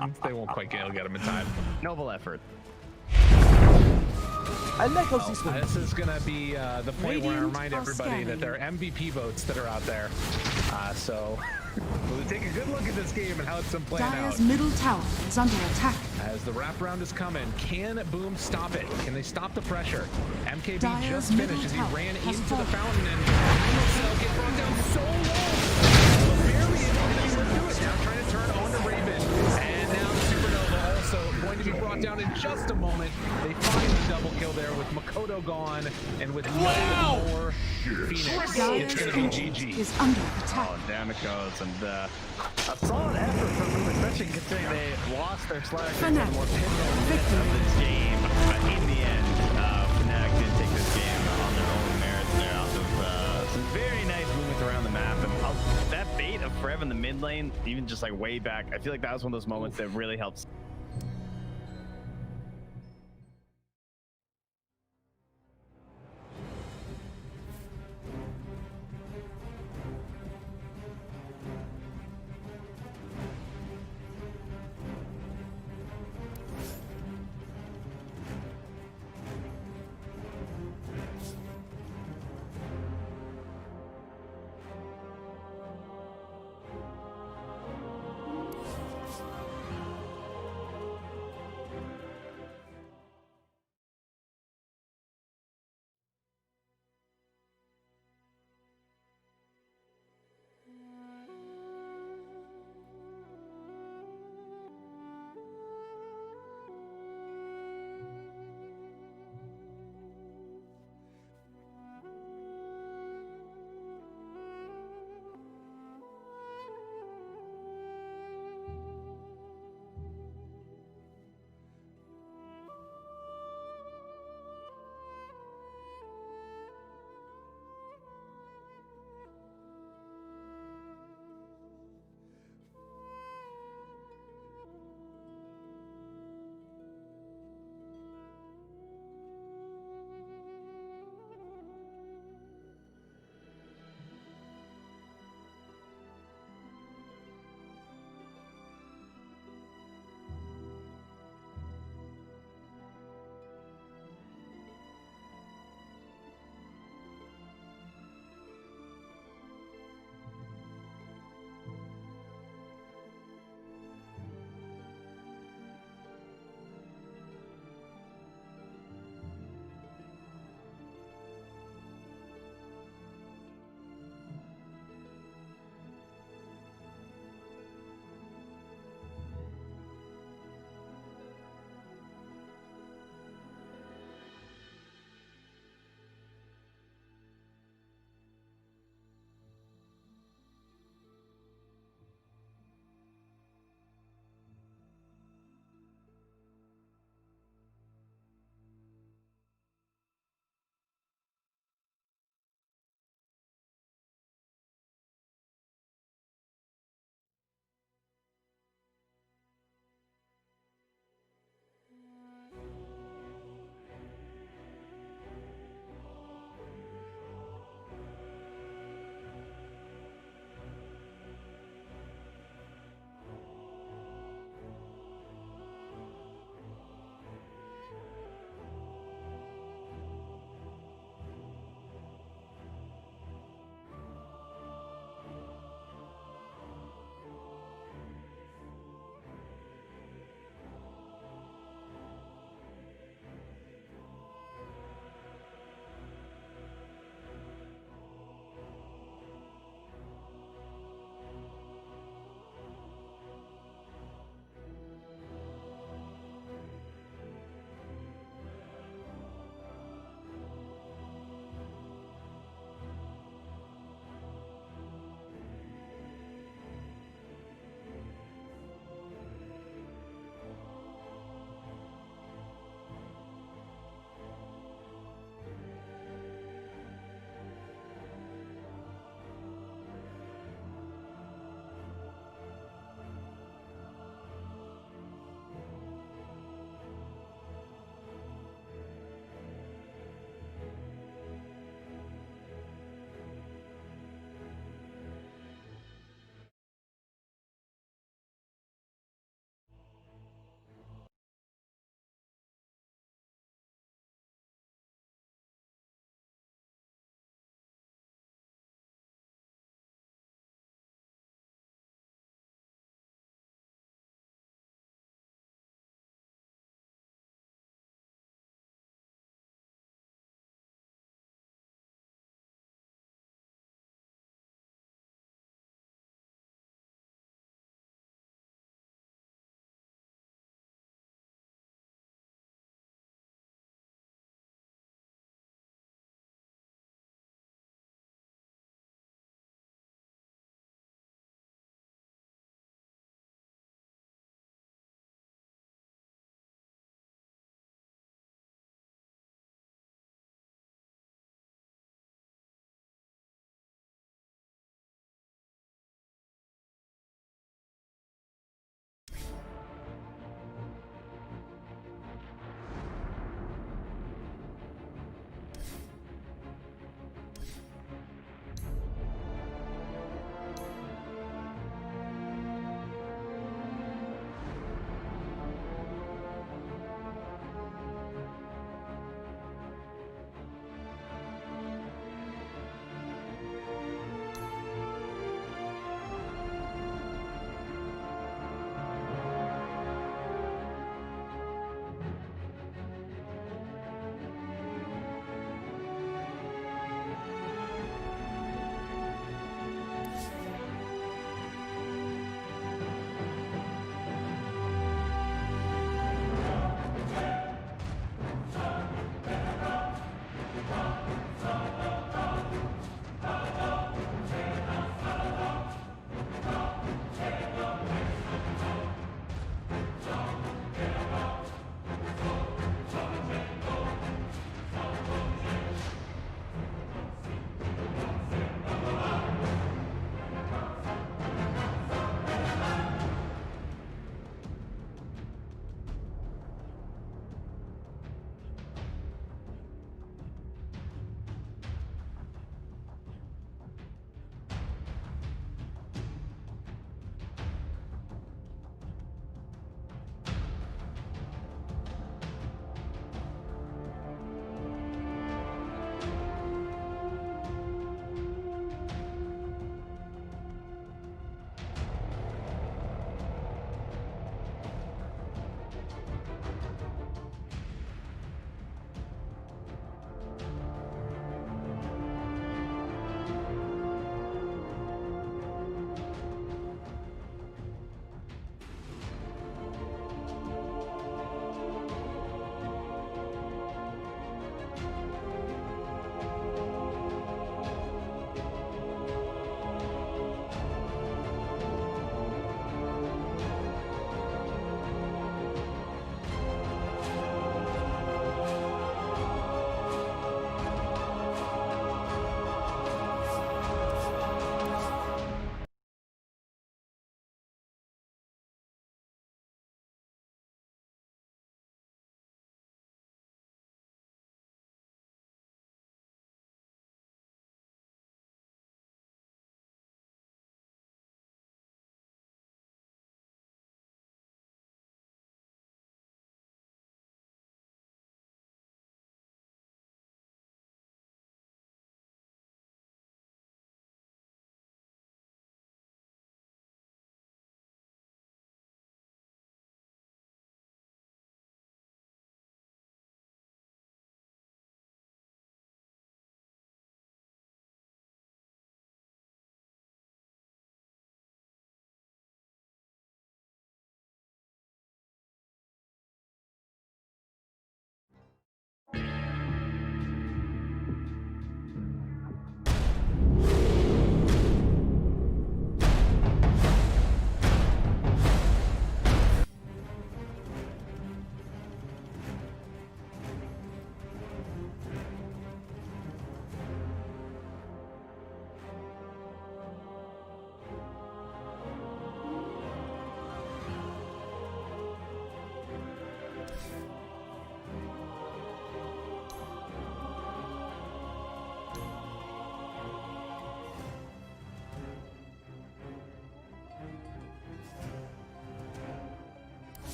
and they won't quite get him in time. Noble effort. This is gonna be the point where I remind everybody that there are MVP votes that are out there. So we'll take a good look at this game and how it's been playing out. Dire's middle tower is under attack. As the wraparound is coming, can Boom stop it? Can they stop the pressure? MKB Dire's just finished as he middle ran tower has into the fallen. fountain and get brought down so low. Barely able to do it. Now trying to turn on the Raven. And now the Supernova also going to be brought down in just a moment. They find the double kill there with Makoto gone and with no more Phoenix. It's going to be GG. Is under attack. Oh, damn it goes. And a solid effort from them, especially considering they lost their Slayer for Fnatic. more pivotal Victory. of this game. But in the end, Fnatic did take this game on their own merits there out of some very nice movements around the map. And that bait of Frev in the mid lane, even just like way back, I feel like that was one of those moments that really helps.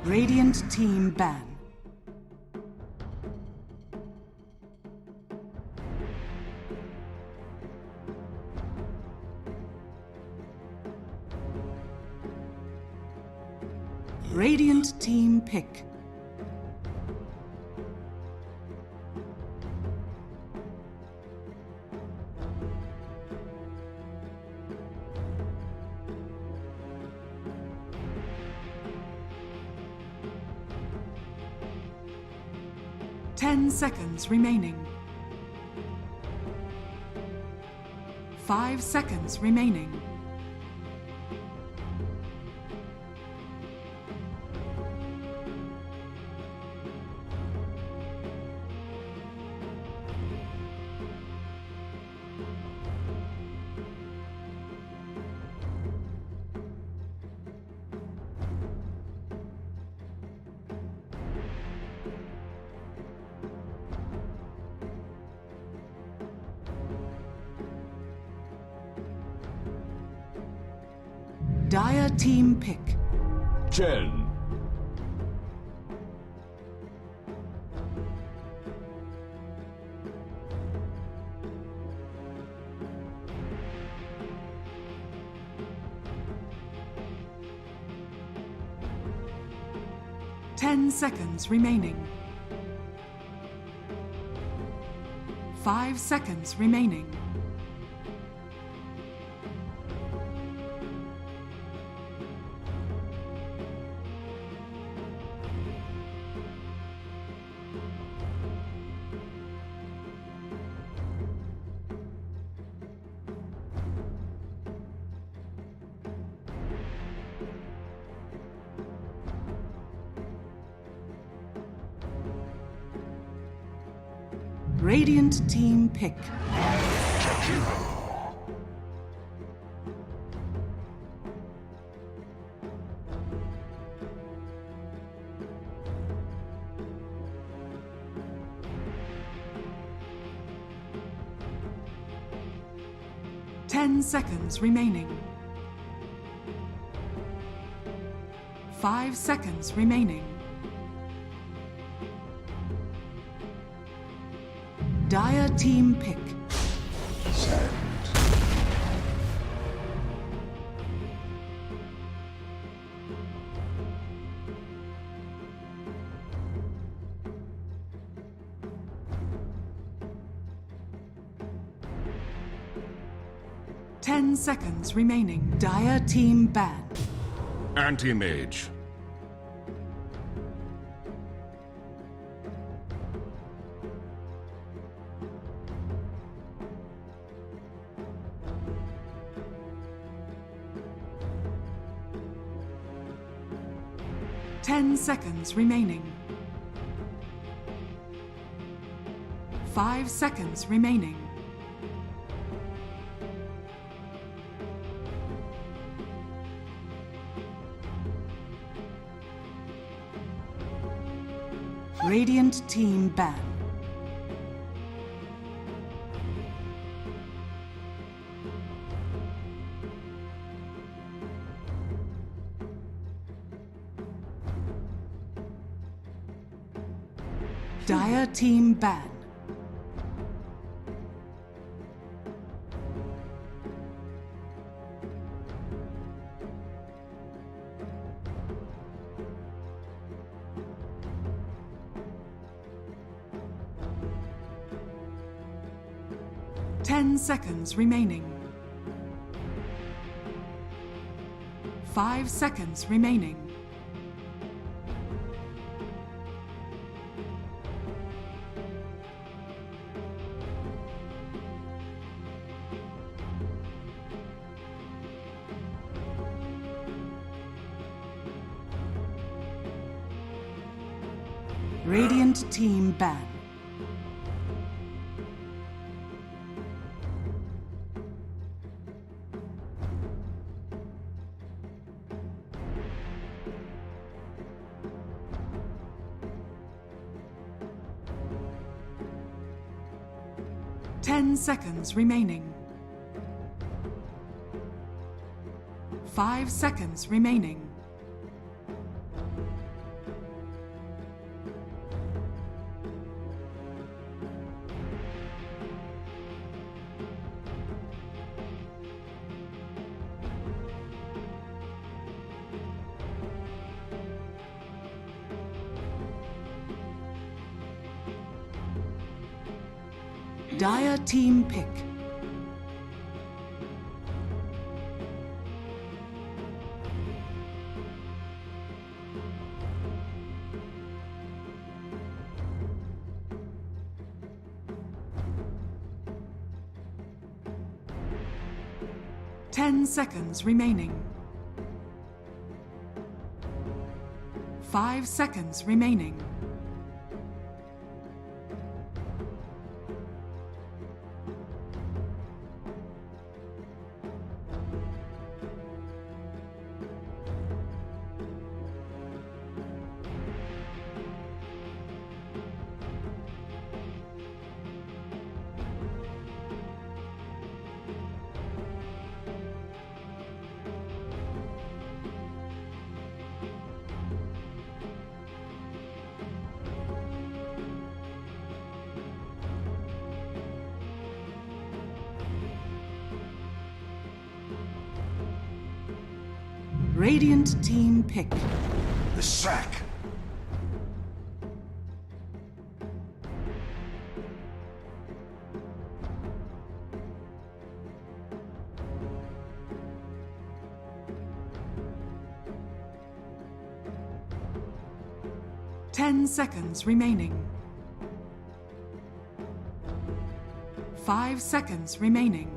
Radiant team ban. Radiant team pick. Ten seconds remaining. 5 seconds remaining. Dire team pick. Jen. Ten seconds remaining. 5 seconds remaining. Radiant team pick. Ten seconds remaining. 5 seconds remaining. Dire team pick. Send. Ten seconds remaining. Dire team ban. Anti-mage. Ten seconds remaining. 5 seconds remaining. Radiant team ban. Dire team ban. Ten seconds remaining. 5 seconds remaining. Radiant team ban. Ten seconds remaining. 5 seconds remaining. Dire team pick. Ten seconds remaining. 5 seconds remaining. Radiant team pick. The sack. Ten seconds remaining. 5 seconds remaining.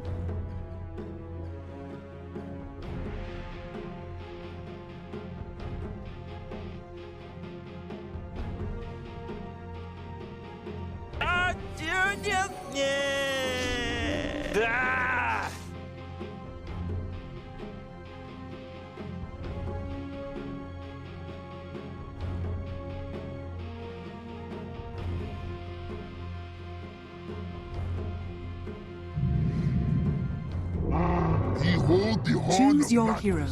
Choose your hero.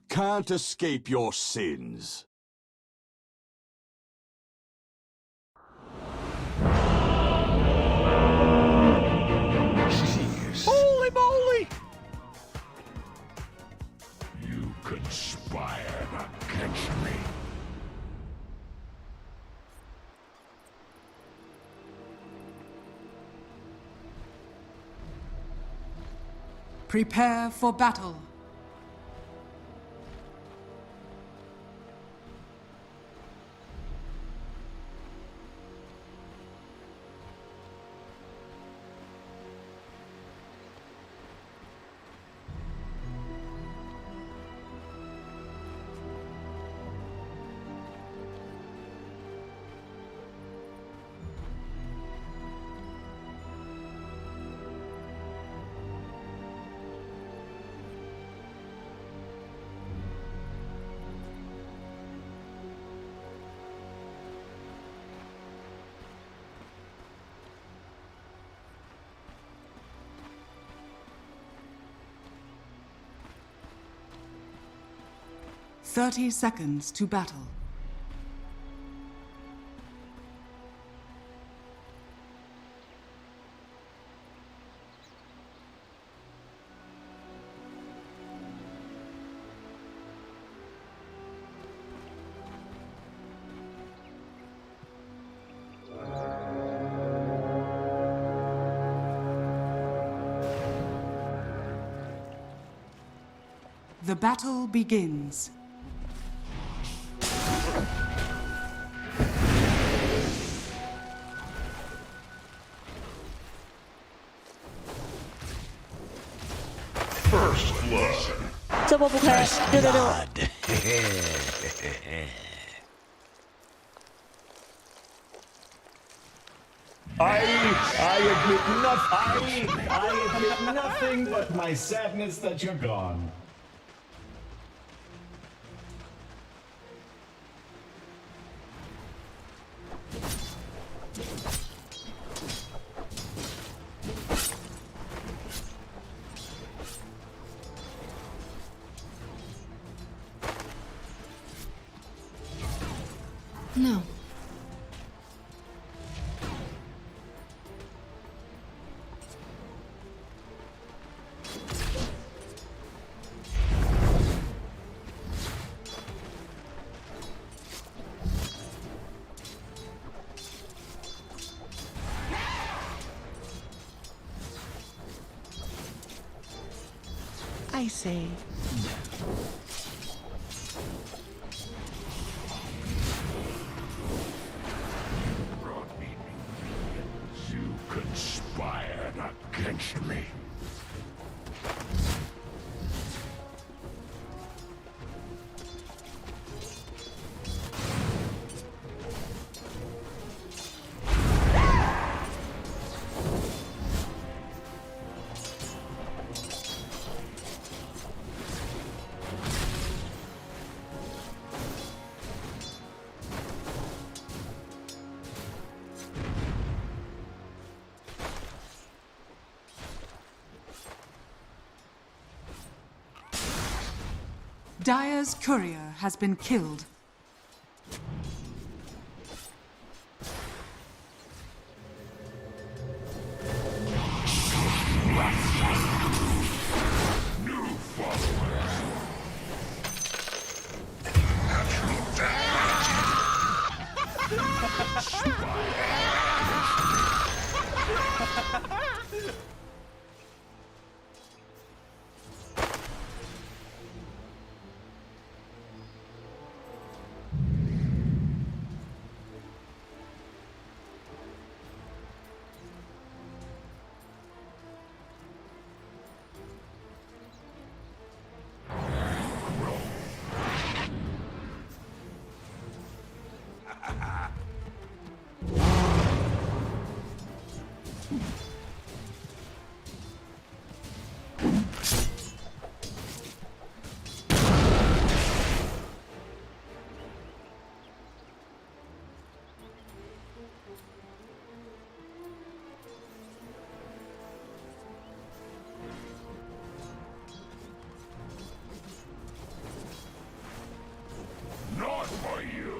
Can't escape your sins. Holy moly! You conspire against me. Prepare for battle. Thirty seconds to battle. The battle begins. First blood. 这波不开，666。I admit nothing but my sadness that you're gone. No. I say. Brought me minions. You conspired against me. Dire's courier has been killed. New followers. Natural Not for you.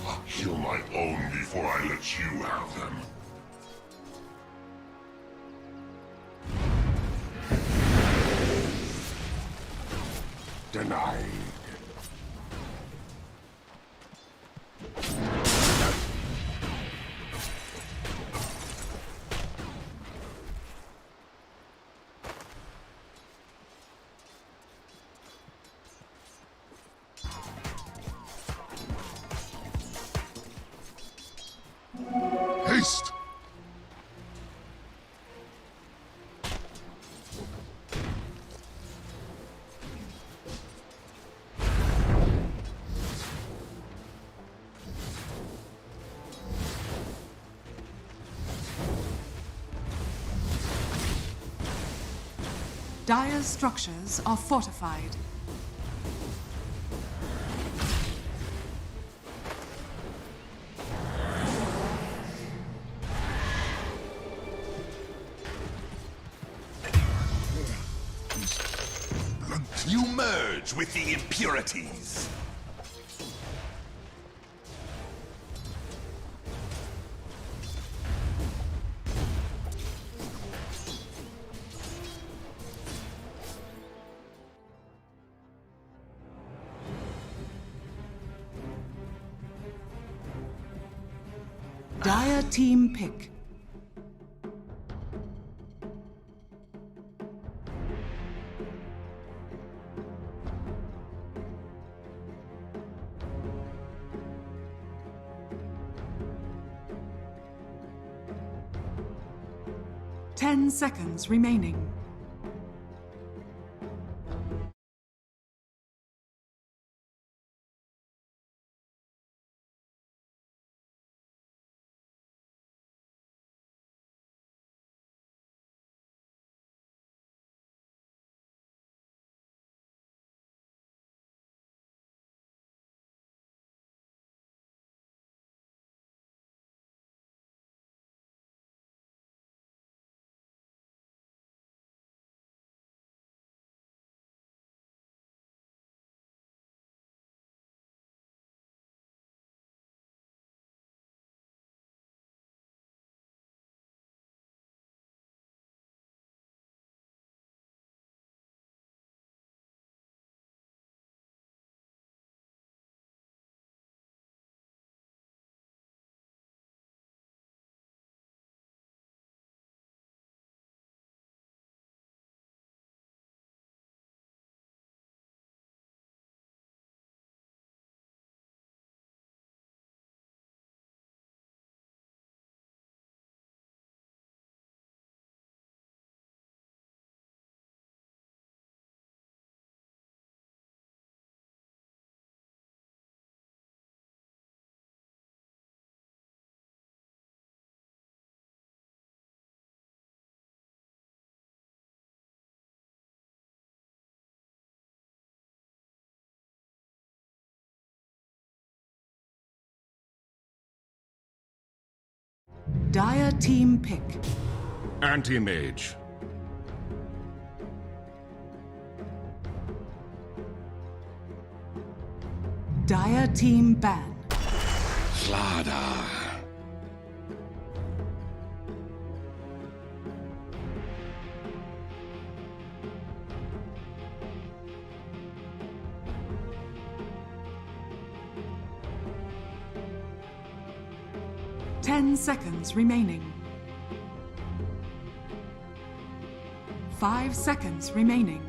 I'll kill my own before I let you have them. Denied. Haste! Dire's structures are fortified. You merge with the impurities. Dire team pick. Ten seconds remaining. Dire team pick. Anti-mage. Dire team ban. Slada. Ten seconds remaining. 5 seconds remaining.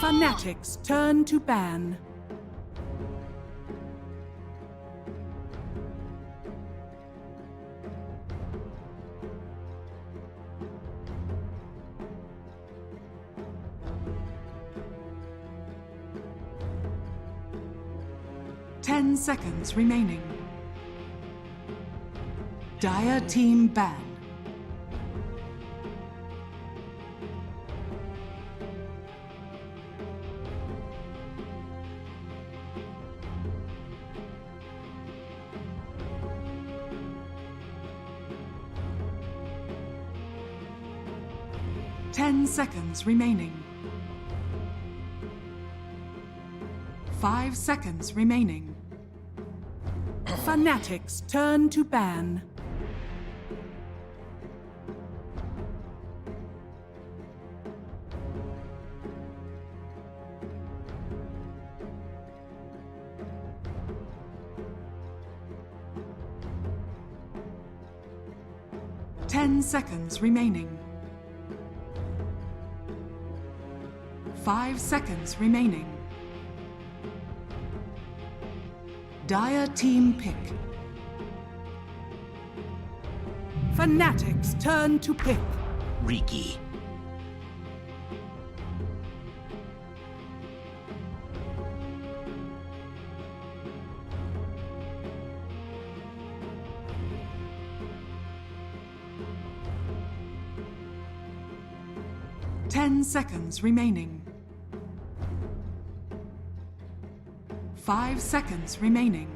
Fnatic's turn to ban. Ten seconds remaining. Dire team ban. Ten seconds remaining. 5 seconds remaining. Fnatic's turn to ban. Ten seconds remaining. 5 seconds remaining. Dire team pick. Fnatic's turn to pick. Riki. Ten seconds remaining. 5 seconds remaining.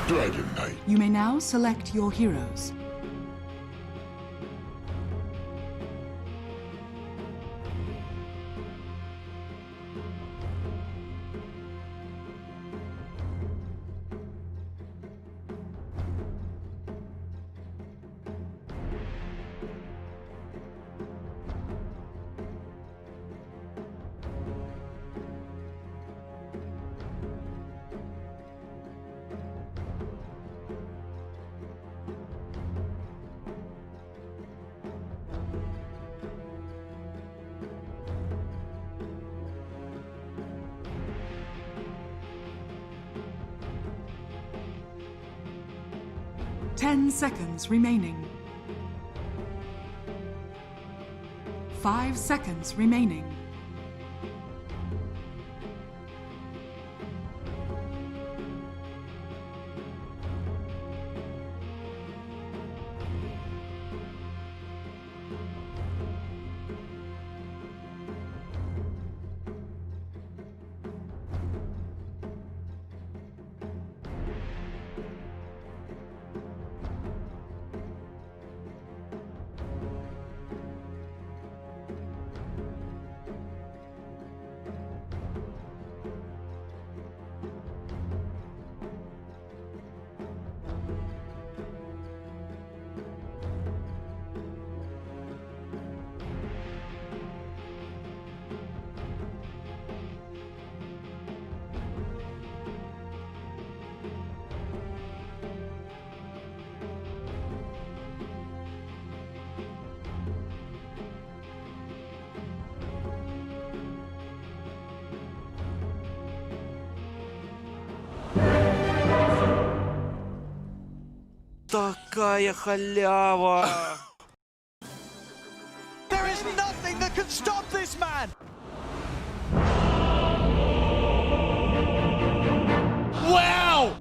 Dragon Knight. You may now select your heroes. Ten seconds remaining. 5 seconds remaining. Такая халява! There is nothing that can stop this man! Wow!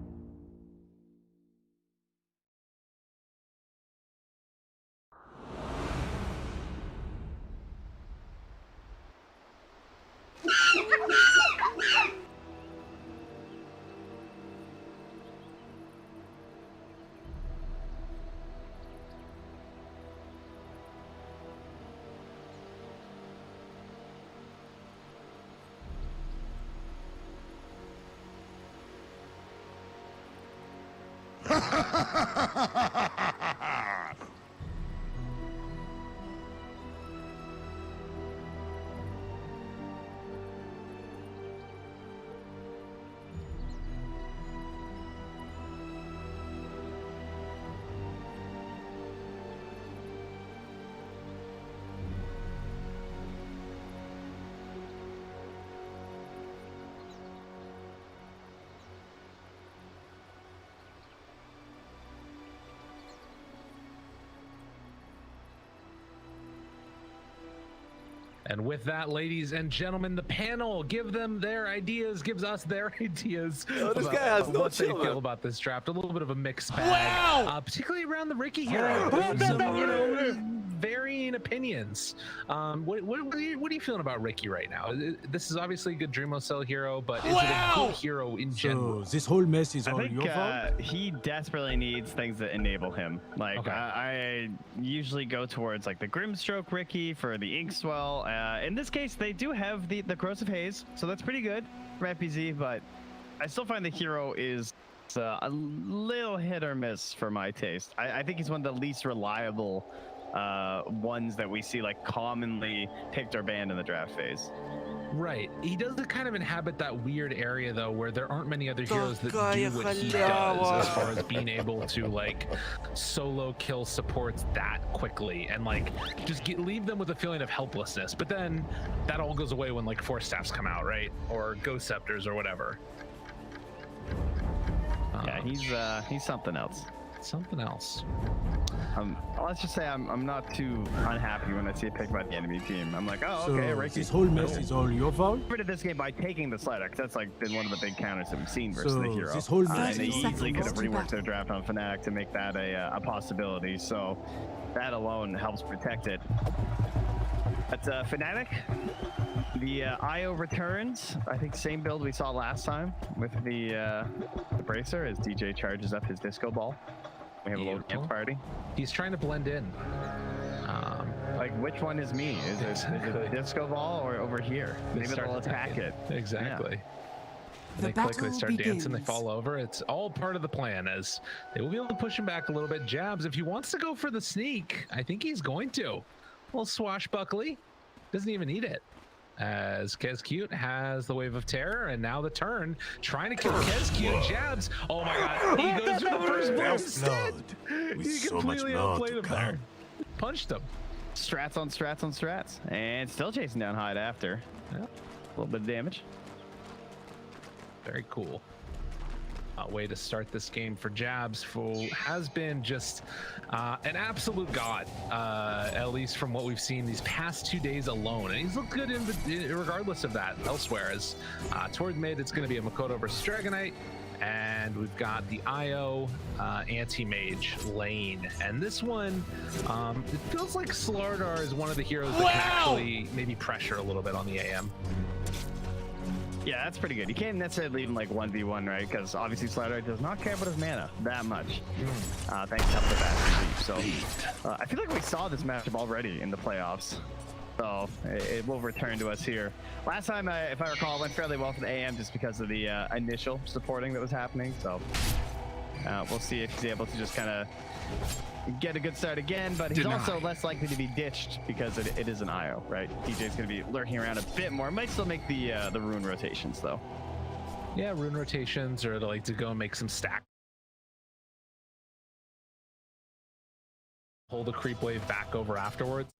And with that, ladies and gentlemen, the panel, give them their ideas, gives us their ideas This guy has no what they chill, feel man. about this draft. A little bit of a mixed bag, Wow! Particularly around the Ricky hero. Some, varying opinions. What are you feeling about Ricky right now? This is obviously a good Dreamo Cell hero, but is it a good hero in general? So this whole mess is all I think your fault? he desperately needs things that enable him. Like Okay. I usually go towards like the Grimstroke Ricky for the Inkswell. In this case, they do have the Corrosive Haze, so that's pretty good for FPZ. But I still find the hero is a little hit or miss for my taste. I think he's one of the least reliable ones that we see like commonly picked or banned in the draft phase. Right. He does kind of inhabit that weird area though, where there aren't many other heroes that do Такая what he халява. does, as far as being able to like solo kill supports that quickly and like just leave them with a feeling of helplessness. But then that all goes away when like Force Staffs come out, right? Or Ghost Scepters or whatever. Yeah, he's something else. Something else. Let's just say I'm not too unhappy when I see it picked by the enemy team. I'm like, oh, So okay, Ricky. this whole mess is all your fault? Rid of this game by taking the slider, 'cause that's like been one of the big counters that we've seen versus So the hero. this whole And mess they is easily could have seconds to reworked their draft on Fnatic to make that a possibility. So that alone helps protect it. That's Fnatic. The IO returns. I think same build we saw last time with the bracer as DJ charges up his disco ball. We have a little camp party. He's trying to blend in. Like, which one is me? Is it the disco ball or over here? Maybe they'll attack it. Exactly. Yeah. They click, they start dancing, they fall over. It's all part of the plan, as they will be able to push him back a little bit. Jabs, if he wants to go for the sneak, I think he's going to. A little swashbuckly. Doesn't even need it. As Kezcute has the wave of terror, and now the turn, trying to kill Kezcute. Jabs, oh my god, he goes for the first blow instead. He completely outplayed him there. Punched him. Strats on strats on strats, and still chasing down Hyde after. Yeah. A little bit of damage. Very cool. Way to start this game for Jabs, who has been just an absolute god, at least from what we've seen these past 2 days alone. And he's looked good regardless of that elsewhere. As toward mid, it's going to be a Makoto versus Dragonite. And we've got the IO anti-mage lane. And this one, it feels like Slardar is one of the heroes that can actually maybe pressure a little bit on the AM. Yeah, that's pretty good. You can't necessarily leave him like 1v1, right? Because obviously Slardar does not care about his mana that much. Thanks to the bad. So I feel like we saw this matchup already in the playoffs. So it will return to us here. Last time, if I recall, went fairly well for the AM just because of the initial supporting that was happening. So we'll see if he's able to just kind of get a good start again, but he's also less likely to be ditched because it is an IO, right? DJ's going to be lurking around a bit more. Might still make the rune rotations, though. Yeah, rune rotations, or to like to go and make some stack. Pull the creep wave back over afterwards.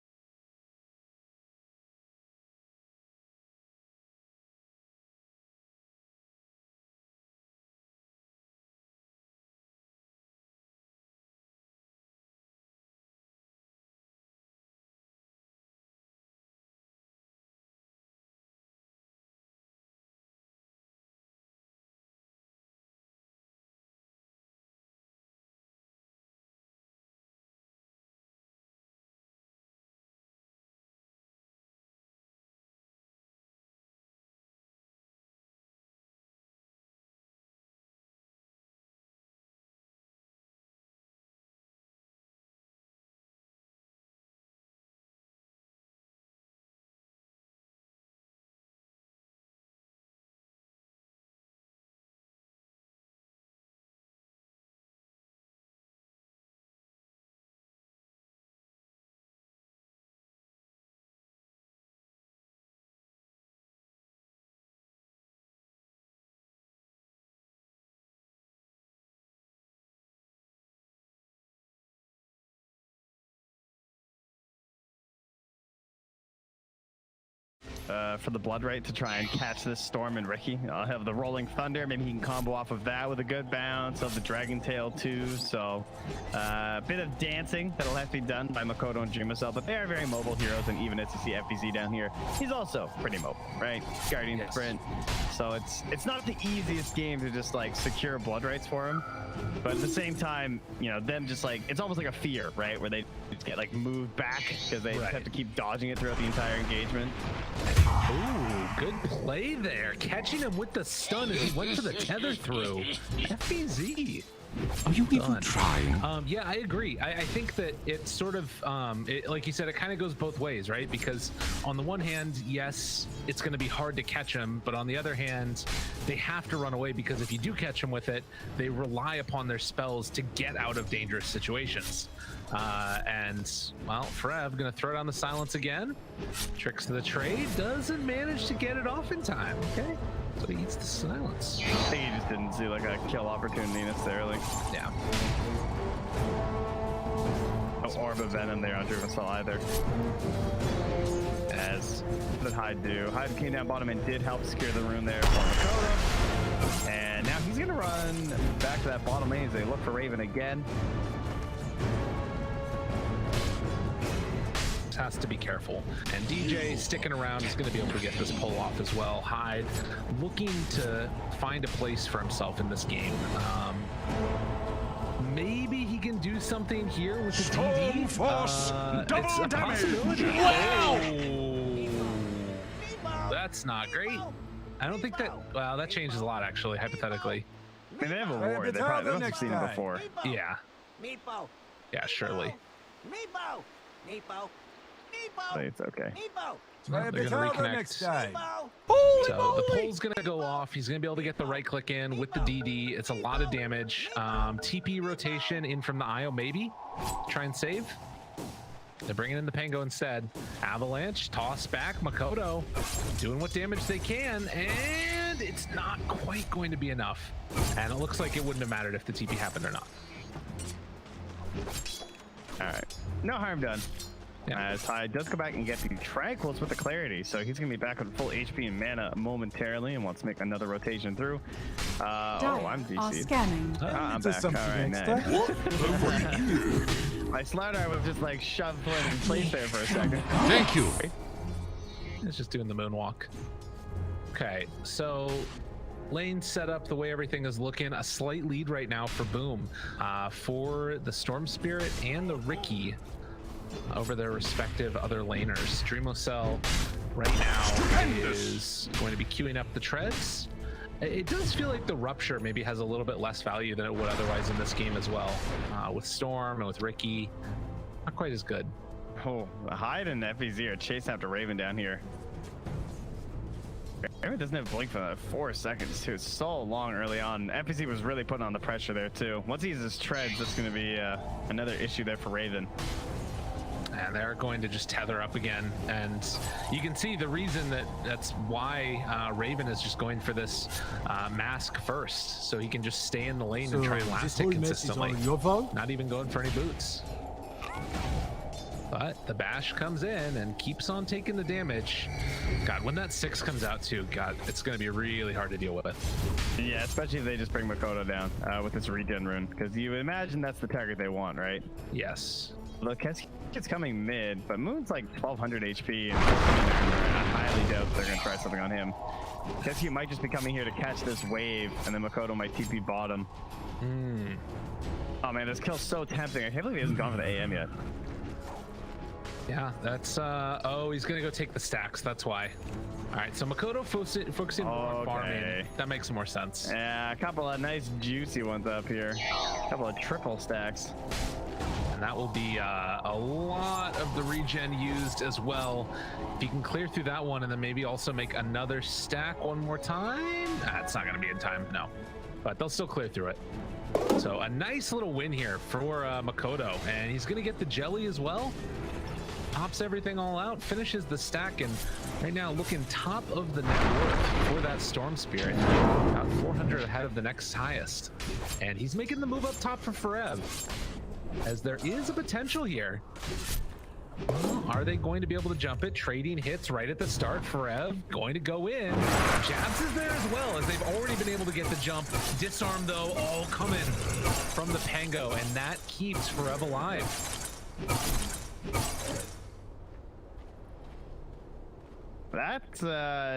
For the Blood Right to try and catch this Storm and Ricky. I'll have the Rolling Thunder. Maybe he can combo off of that with a good bounce of the Dragon Tail too. So a bit of dancing that'll have to be done by Makoto and Jumacell, but they are very mobile heroes, and even as you see FBZ down here, he's also pretty mobile, right? Guardian Sprint. So it's not the easiest game to just like secure Blood Rights for him. But at the same time, you know, them just like, it's almost like a fear, right? Where they just get like moved back because they have to keep dodging it throughout the entire engagement. Ooh, good play there. Catching him with the stun as he went for the tether through. FBZ. Are you even trying? Yeah, I agree. I think that it's sort of, like you said, it kind of goes both ways, right? Because on the one hand, yes, it's going to be hard to catch them, but on the other hand, they have to run away because if you do catch them with it, they rely upon their spells to get out of dangerous situations. And, well, Frev going to throw down the silence again. Tricks to the trade, doesn't manage to get it off in time. Okay. So he eats the silence. I think he just didn't see like a kill opportunity necessarily. Yeah. No Orb of Venom there on Jumacell either. As what did Hyde do? Hyde came down bottom and did help secure the rune there for Makoto. And now he's gonna run back to that bottom lane as they look for Raven again. Has to be careful, and DJ sticking around is going to be able to get this pull off as well. Hyde looking to find a place for himself in this game. Maybe he can do something here with the DD. Force, double it's a damage. possibility. Wow! Oh. that's not great. I don't think that, well, that changes a lot, actually, hypothetically. I mean, they have a war. They probably must have seen it before. Yeah. Yeah, surely. But it's okay. They're going to reconnect. So the pole's going to go off. He's going to be able to get the right click in with the DD. It's a lot of damage. TP rotation in from the IO, maybe. Try and save. They're bringing in the Pango instead. Avalanche, toss back, Makoto doing what damage they can, and it's not quite going to be enough. And it looks like it wouldn't have mattered if the TP happened or not. All right, no harm done. Yeah. As Ty does go back and get the Tranquils with the clarity, so he's going to be back with full HP and mana momentarily and wants to make another rotation through. Oh, I'm DC'd. Scanning. I'm back. All right, nice. My slider was just like shoved in place there for a second. Thank you. It's just doing the moonwalk. Okay, so lane setup, the way everything is looking, a slight lead right now for Boom, for the Storm Spirit and the Riki over their respective other laners. Dreamocell right now is going to be queuing up the treads. It does feel like the Rupture maybe has a little bit less value than it would otherwise in this game as well. With Storm and with Riki, not quite as good. Oh, Hyde and FEZ are chasing after Raven down here. Raven doesn't have blink for 4 seconds too. It's so long early on. FEZ was really putting on the pressure there too. Once he uses treads, that's going to be another issue there for Raven. And they're going to just tether up again, and you can see the reason that's why Raven is just going for this mask first, so he can just stay in the lane and try and last it consistently. Not even going for any boots. But the bash comes in and keeps on taking the damage. God, when that 6 comes out too, God, it's going to be really hard to deal with. Yeah, especially if they just bring Makoto down with this regen rune, because you would imagine that's the target they want, right? Yes. Look, it's coming mid, but Moon's like 1200 HP, and I highly doubt they're going to try something on him. Keski might just be coming here to catch this wave, and then Makoto might TP bottom. Oh man, this kill's so tempting. I can't believe he hasn't gone for the AM yet. Yeah, that's, oh, he's going to go take the stacks, that's why. All right, so Makoto focusing more on farming. That makes more sense. Yeah, a couple of nice juicy ones up here. A couple of triple stacks. And that will be a lot of the regen used as well. If you can clear through that one and then maybe also make another stack one more time. It's not going to be in time, no. But they'll still clear through it. So a nice little win here for Makoto. And he's going to get the jelly as well. Pops everything all out, finishes the stack, and right now looking top of the net worth for that Storm Spirit. About 400 ahead of the next highest. And he's making the move up top for Forev, as there is a potential here. Well, are they going to be able to jump it? Trading hits right at the start. Forev going to go in. Jabs is there as well, as they've already been able to get the jump. Disarm though, all coming from the Pango, and that keeps Forev alive. That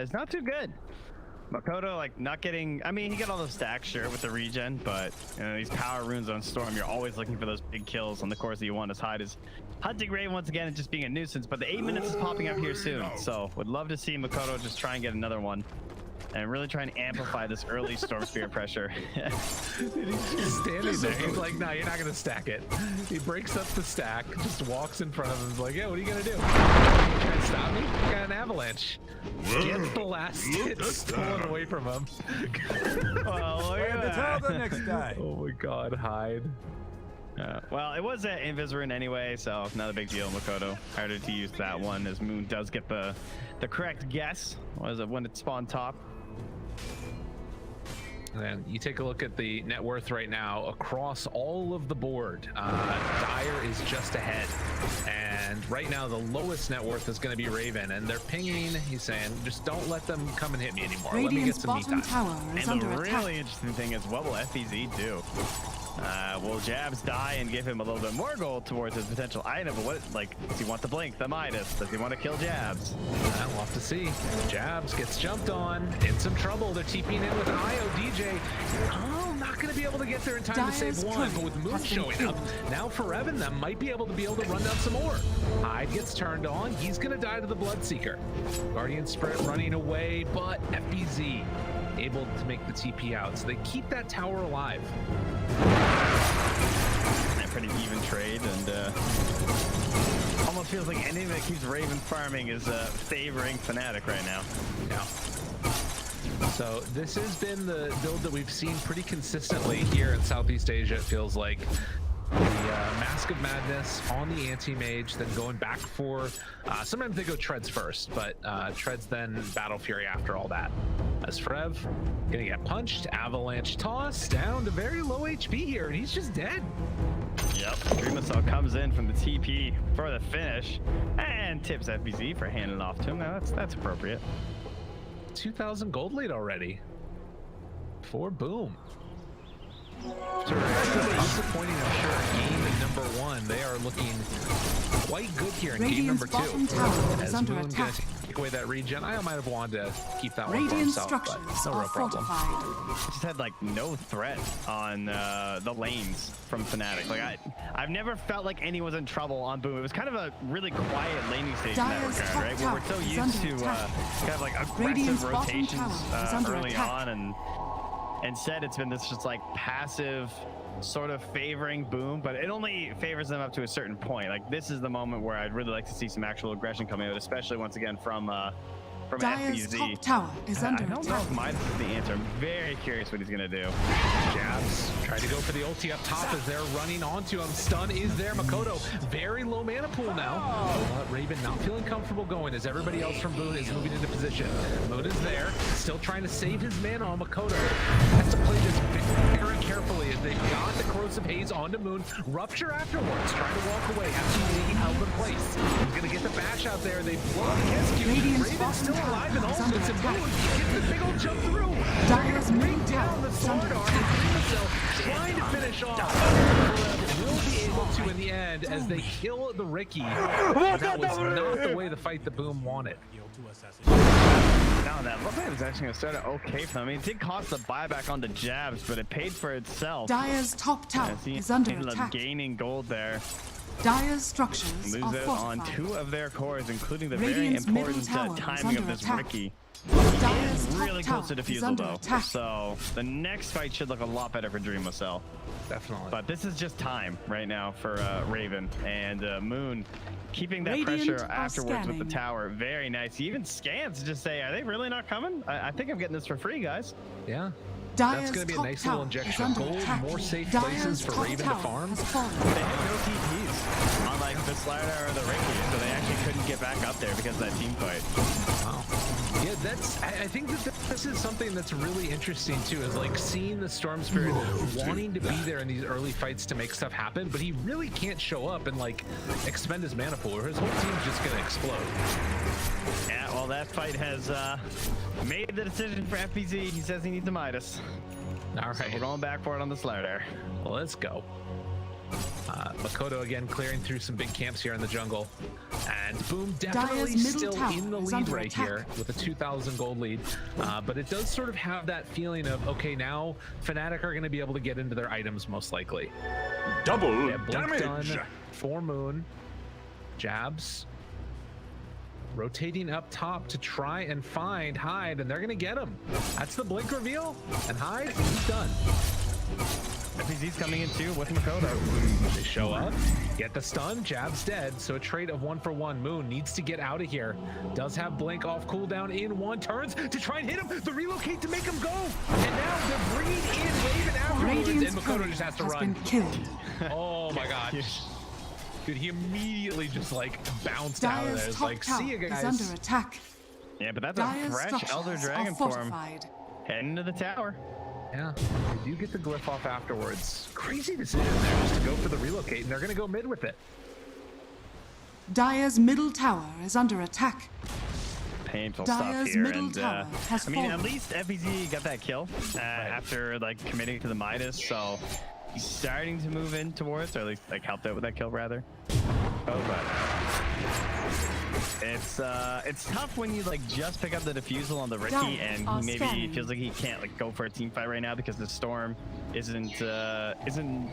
is not too good. Makoto, like, not getting, I mean, he got all those stacks, sure, with the regen, but, you know, these power runes on Storm, you're always looking for those big kills on the course that you want. As Hyde is hunting Raven once again and just being a nuisance, but the 8 minutes is popping up here soon, so would love to see Makoto just try and get another one and really try and amplify this early Storm Spirit pressure. He's just standing there. He's like, no, you're not going to stack it. He breaks up the stack, just walks in front of him and is like, yeah, what are you going to do? You trying to stop me? I got an avalanche. Gets the last hit stolen away from him. Oh, look at that. The next guy. Oh my God, Hyde. Well, it was an Invis-rune anyway, so not a big deal. Makoto harder to use that one, as Moon does get the correct guess. Was it when it spawned top? And you take a look at the net worth right now across all of the board. Dire is just ahead, and right now the lowest net worth is going to be Raven, and they're pinging. He's saying, just don't let them come and hit me anymore. Let me get some me time. Tower is and under the attack. really interesting thing is, what will FEZ do? Will Jabs die and give him a little bit more gold towards his potential item? But what, like, does he want to blink the Midas? Does he want to kill Jabs? We'll have to see. Jabs gets jumped on, in some trouble. They're TPing in with an IO DJ. Oh, not going to be able to get there in time to save one, but with Moon showing up, now Forever them might be able to run down some more. Hyde gets turned on. He's going to die to the Bloodseeker. Guardian Sprint running away, but FBZ able to make the TP out, so they keep that tower alive. A pretty even trade, and almost feels like anything that keeps Raven farming is favoring Fnatic right now. Yeah. So this has been the build that we've seen pretty consistently here in Southeast Asia. It feels like the Mask of Madness on the anti-mage, then going back for sometimes they go Treads first, but Treads then Battle Fury after all that. As Frev gonna get punched, Avalanche toss down to very low HP here, and he's just dead. Yep, Dreamcell comes in from the TP for the finish and tips FBZ for handing it off to him. Now that's appropriate. 2,000 gold lead already for Boom. Disappointing, I'm sure. Game number 1, they are looking quite good here in game number 2. As Moon gonna take away that regen, I might have wanted to keep that one for himself, but no real problem. Just had like no threat on the lanes from Fnatic. Like I've never felt like anyone was in trouble on Boom. It was kind of a really quiet laning stage in that regard, right? Where we're so used to kind of like aggressive rotations early on, and instead it's been this just like passive sort of favoring Boom, but it only favors them up to a certain point. Like this is the moment where I'd really like to see some actual aggression coming out, especially once again from FBZ. Top tower is under I don't know if Midas is the answer. I'm very curious what he's gonna do. Jabs trying to go for the ulti up top as they're running onto him. Stun is there. Makoto very low mana pool now. But Raven not feeling comfortable going as everybody else from Boone is moving into position. Moon is there, still trying to save his mana on Makoto. Has to play this very carefully as they've got the corrosive haze onto Moon. Rupture afterwards, trying to walk away. FBZ held in place. He's gonna get the bash out there. They blow the Rescue. Raven's still alive and all, but Moon gets the big old jump through. Dyer's bring down the Sword Art and Dreamcell trying to finish off. Will be able to in the end as they kill the Ricky. That was not the way the fight the Boom wanted. Now that looked like it was actually going to start out okay for them. I mean, it did cost the buyback on the Jabs, but it paid for itself. Dyer's top tower is under attack. Gaining gold there. Dyer's structures lose are it fortified. on 2 of their cores, including the Radiant's very important timing of this Ricky. Dyer's really close to defusal though, attack. so the next fight should look a lot better for Dreamcell. Definitely. But this is just time right now for Raven and Moon. Keeping that Radiant pressure afterwards scanning. with the tower, very nice. He even scans to just say, are they really not coming? I think I'm getting this for free, guys. Yeah. Dyer's That's going to be a nice little injection of gold, attack. more safe Dyer's places for Raven to farm. They had no TPs on like the Slider or the Ricky, so they actually couldn't get back up there because of that team fight. Wow. Yeah, I think that this is something that's really interesting too, is like seeing the Storm Spirit wanting to be there in these early fights to make stuff happen, but he really can't show up and like expend his mana pool or his whole team's just going to explode. Yeah, well, that fight has made the decision for FBZ. He says he needs a Midas. All right. So we're going back for it on the Slider. Well, let's go. Makoto again clearing through some big camps here in the jungle. And Boom definitely still in the lead right here with a 2,000 gold lead. But it does sort of have that feeling of, okay, now Fnatic are going to be able to get into their items most likely. Double damage damage for Moon. Jabs rotating up top to try and find Hyde, and they're going to get him. That's the blink reveal, and Hyde, he's done. FBZ's coming in too with Makoto. They show up, get the stun, Jab's dead, so a trade of 1-for-1. Moon needs to get out of here. Does have blink off cooldown in 1, turns to try and hit him, the relocate to make him go, and now they're bringing in Raven afterwards, and Makoto just has to run. Oh my gosh. Dude, he immediately just like bounced out of there. It's like, see you guys. Is under attack. Yeah, but that's a fresh Elder Dragon form. Heading to the tower. Yeah, they do get the glyph off afterwards. Crazy decision there just to go for the relocate, and they're going to go mid with it. Dyer's middle tower is under attack. Painful Dyer's stuff here, middle and tower has I mean, fallen. at least FBZ got that kill after like committing to the Midas, so he's starting to move in towards, or at least like helped out with that kill rather. Oh, but it's tough when you like just pick up the defusal on the Ricky and he maybe feels like he can't like go for a team fight right now because the Storm isn't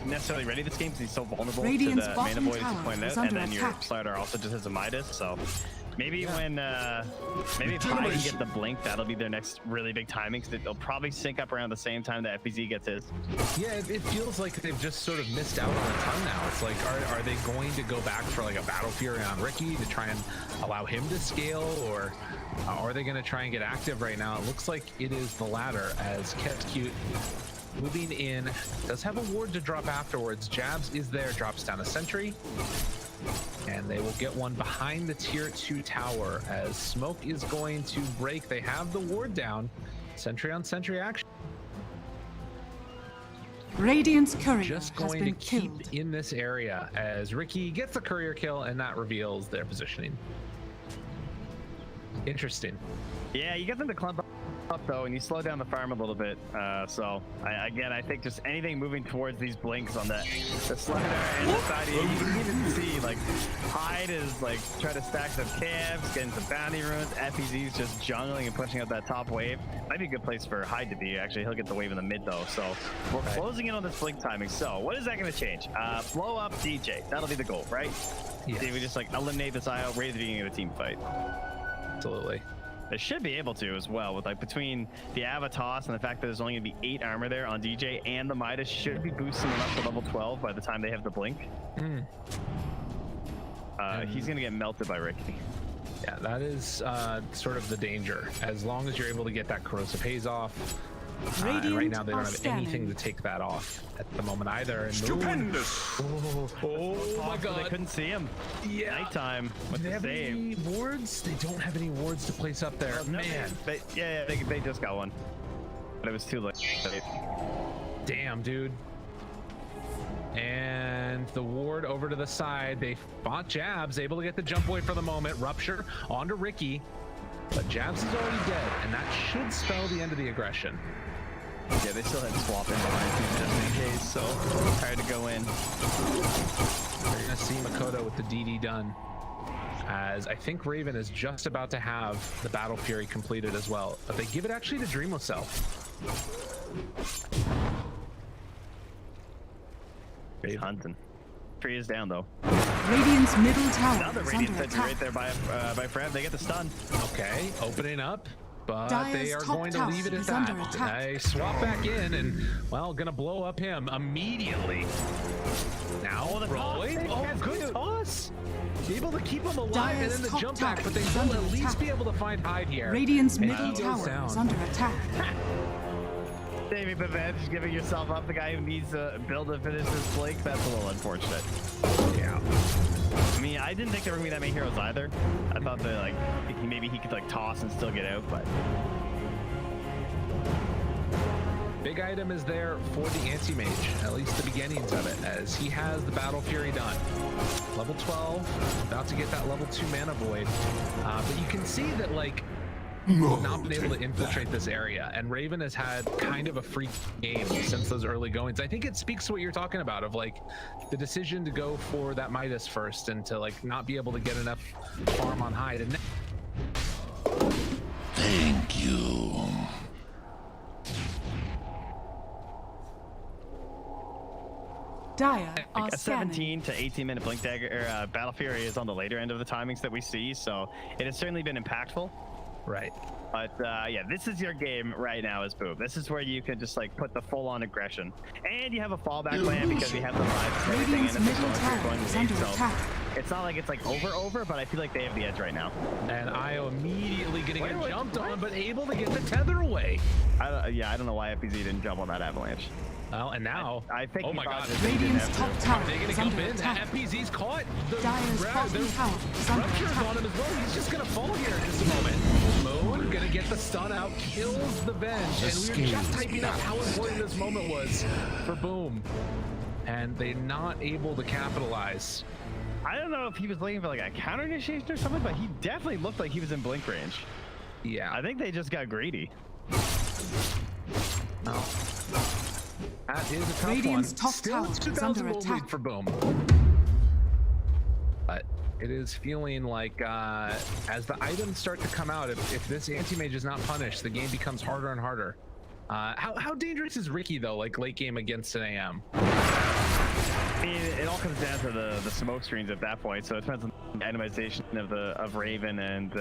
necessarily ready this game because he's so vulnerable to the mana void, as you pointed out, and then your Slardar also just has a Midas, so. Maybe when maybe if I can get the blink, that'll be their next really big timing because they'll probably sync up around the same time that FBZ gets his. Yeah, it feels like they've just sort of missed out on a ton now. It's like, are they going to go back for like a Battle Fury on Ricky to try and allow him to scale, or are they going to try and get active right now? It looks like it is the latter, as Kept Cute moving in, does have a ward to drop afterwards. Jabs is there, drops down a sentry. And they will get one behind the tier 2 tower as smoke is going to break. They have the ward down. Sentry on sentry action. Radiant's courier just has going been to keep killed. in this area as Ricky gets the courier kill, and that reveals their positioning. Interesting. Yeah, you get them to clump up though, and you slow down the farm a little bit. So again, I think just anything moving towards these blinks on the Slardar and the side, you can even see like Hyde is like trying to stack some camps, getting some bounty runes. FEZ's just jungling and pushing up that top wave. Might be a good place for Hyde to be. Actually, he'll get the wave in the mid though. So we're closing in on this blink timing. So what is that going to change? Blow up DJ. That'll be the goal, right? Yes. See, we just like eliminate this IO right at the beginning of the team fight. Absolutely. They should be able to as well, with like between the Avatos and the fact that there's only gonna be 8 armor there on DJ, and the Midas should be boosting them up to level 12 by the time they have the blink. He's gonna get melted by Ricky. Yeah, that is sort of the danger. As long as you're able to get that corrosive haze off. And right now they don't have anything to take that off at the moment either. And Stupendous! Oh my god. They couldn't see him. Yeah. Nighttime with the have save. any wards? They don't have any wards to place up there. No, Man. They just got one. But it was too late. Damn, dude. And the ward over to the side. They fought Jabs, able to get the jump away for the moment. Rupture onto Ricky. But Jabs is already dead, and that should spell the end of the aggression. Yeah, they still had swap in behind too, just in case, so hard to go in. We're gonna see Makoto with the DD done, as I think Raven is just about to have the Battle Fury completed as well. But they give it actually to Dreamocell. He's hunting. Tree is down though. Radiant's middle tower Now the is Radiant under sentry attack. right there by Fred. They get the stun. Okay, opening up. But Dire's they are top going to tower leave it at is under that. attack. They swap back in and, well, gonna blow up him immediately. Now rolling. Oh, good toss. Able to keep him alive Dire's and then the top jump back, but they tower is will under at least attack. be able to find Hyde here. Radiant's And middle he goes tower down. is under attack. Saving the bench, giving yourself up. The guy who needs to build to finish this blink. That's a little unfortunate. Yeah. I mean, I didn't think there were gonna be that many heroes either. I thought that like maybe he could like toss and still get out, but. Big item is there for the anti-mage, at least the beginnings of it, as he has the Battle Fury done. Level 12, about to get that level 2 mana void. But you can see that, like, not been able to infiltrate this area, and Raven has had kind of a freak game since those early goings. I think it speaks to what you're talking about, of like the decision to go for that Midas first and to like not be able to get enough farm on Hyde. And Thank you. Dire are A scanning. 17 to 18 minute blink dagger Battle Fury is on the later end of the timings that we see, so it has certainly been impactful. right. But yeah, this is your game right now as Boob. This is where you can just like put the full-on aggression, and you have a fallback plan because you have the lives and everything. Radiant's And if middle it's going tower to is be under so attack. it's not like it's like over, but I feel like they have the edge right now. And Io immediately getting jumped on, but able to get the tether away. I don't know why FPZ didn't jump on that avalanche. Well, and now, I think oh he my thought god, that they didn't Radiant's have top to. tower are they gonna is jump under in? attack. FPZ's caught. Dire's bottom tower is under Rupture's attack. on him as well. He's just gonna fall here in just a moment. Moon gonna get the stun out, kills the bench, and we were just typing up how important this moment was for Boom. And they're not able to capitalize. I don't know if he was looking for like a counter initiation or something, but he definitely looked like he was in blink range. Yeah. I think they just got greedy. No. That is a tough Radiant's one. top Still tower is 2,000 under gold attack. lead for Boom. But it is feeling like as the items start to come out, if this anti-mage is not punished, the game becomes harder and harder. How dangerous is Ricky though, like late game against an AM? I mean, it all comes down to the smoke screens at that point, so it depends on the itemization of Raven and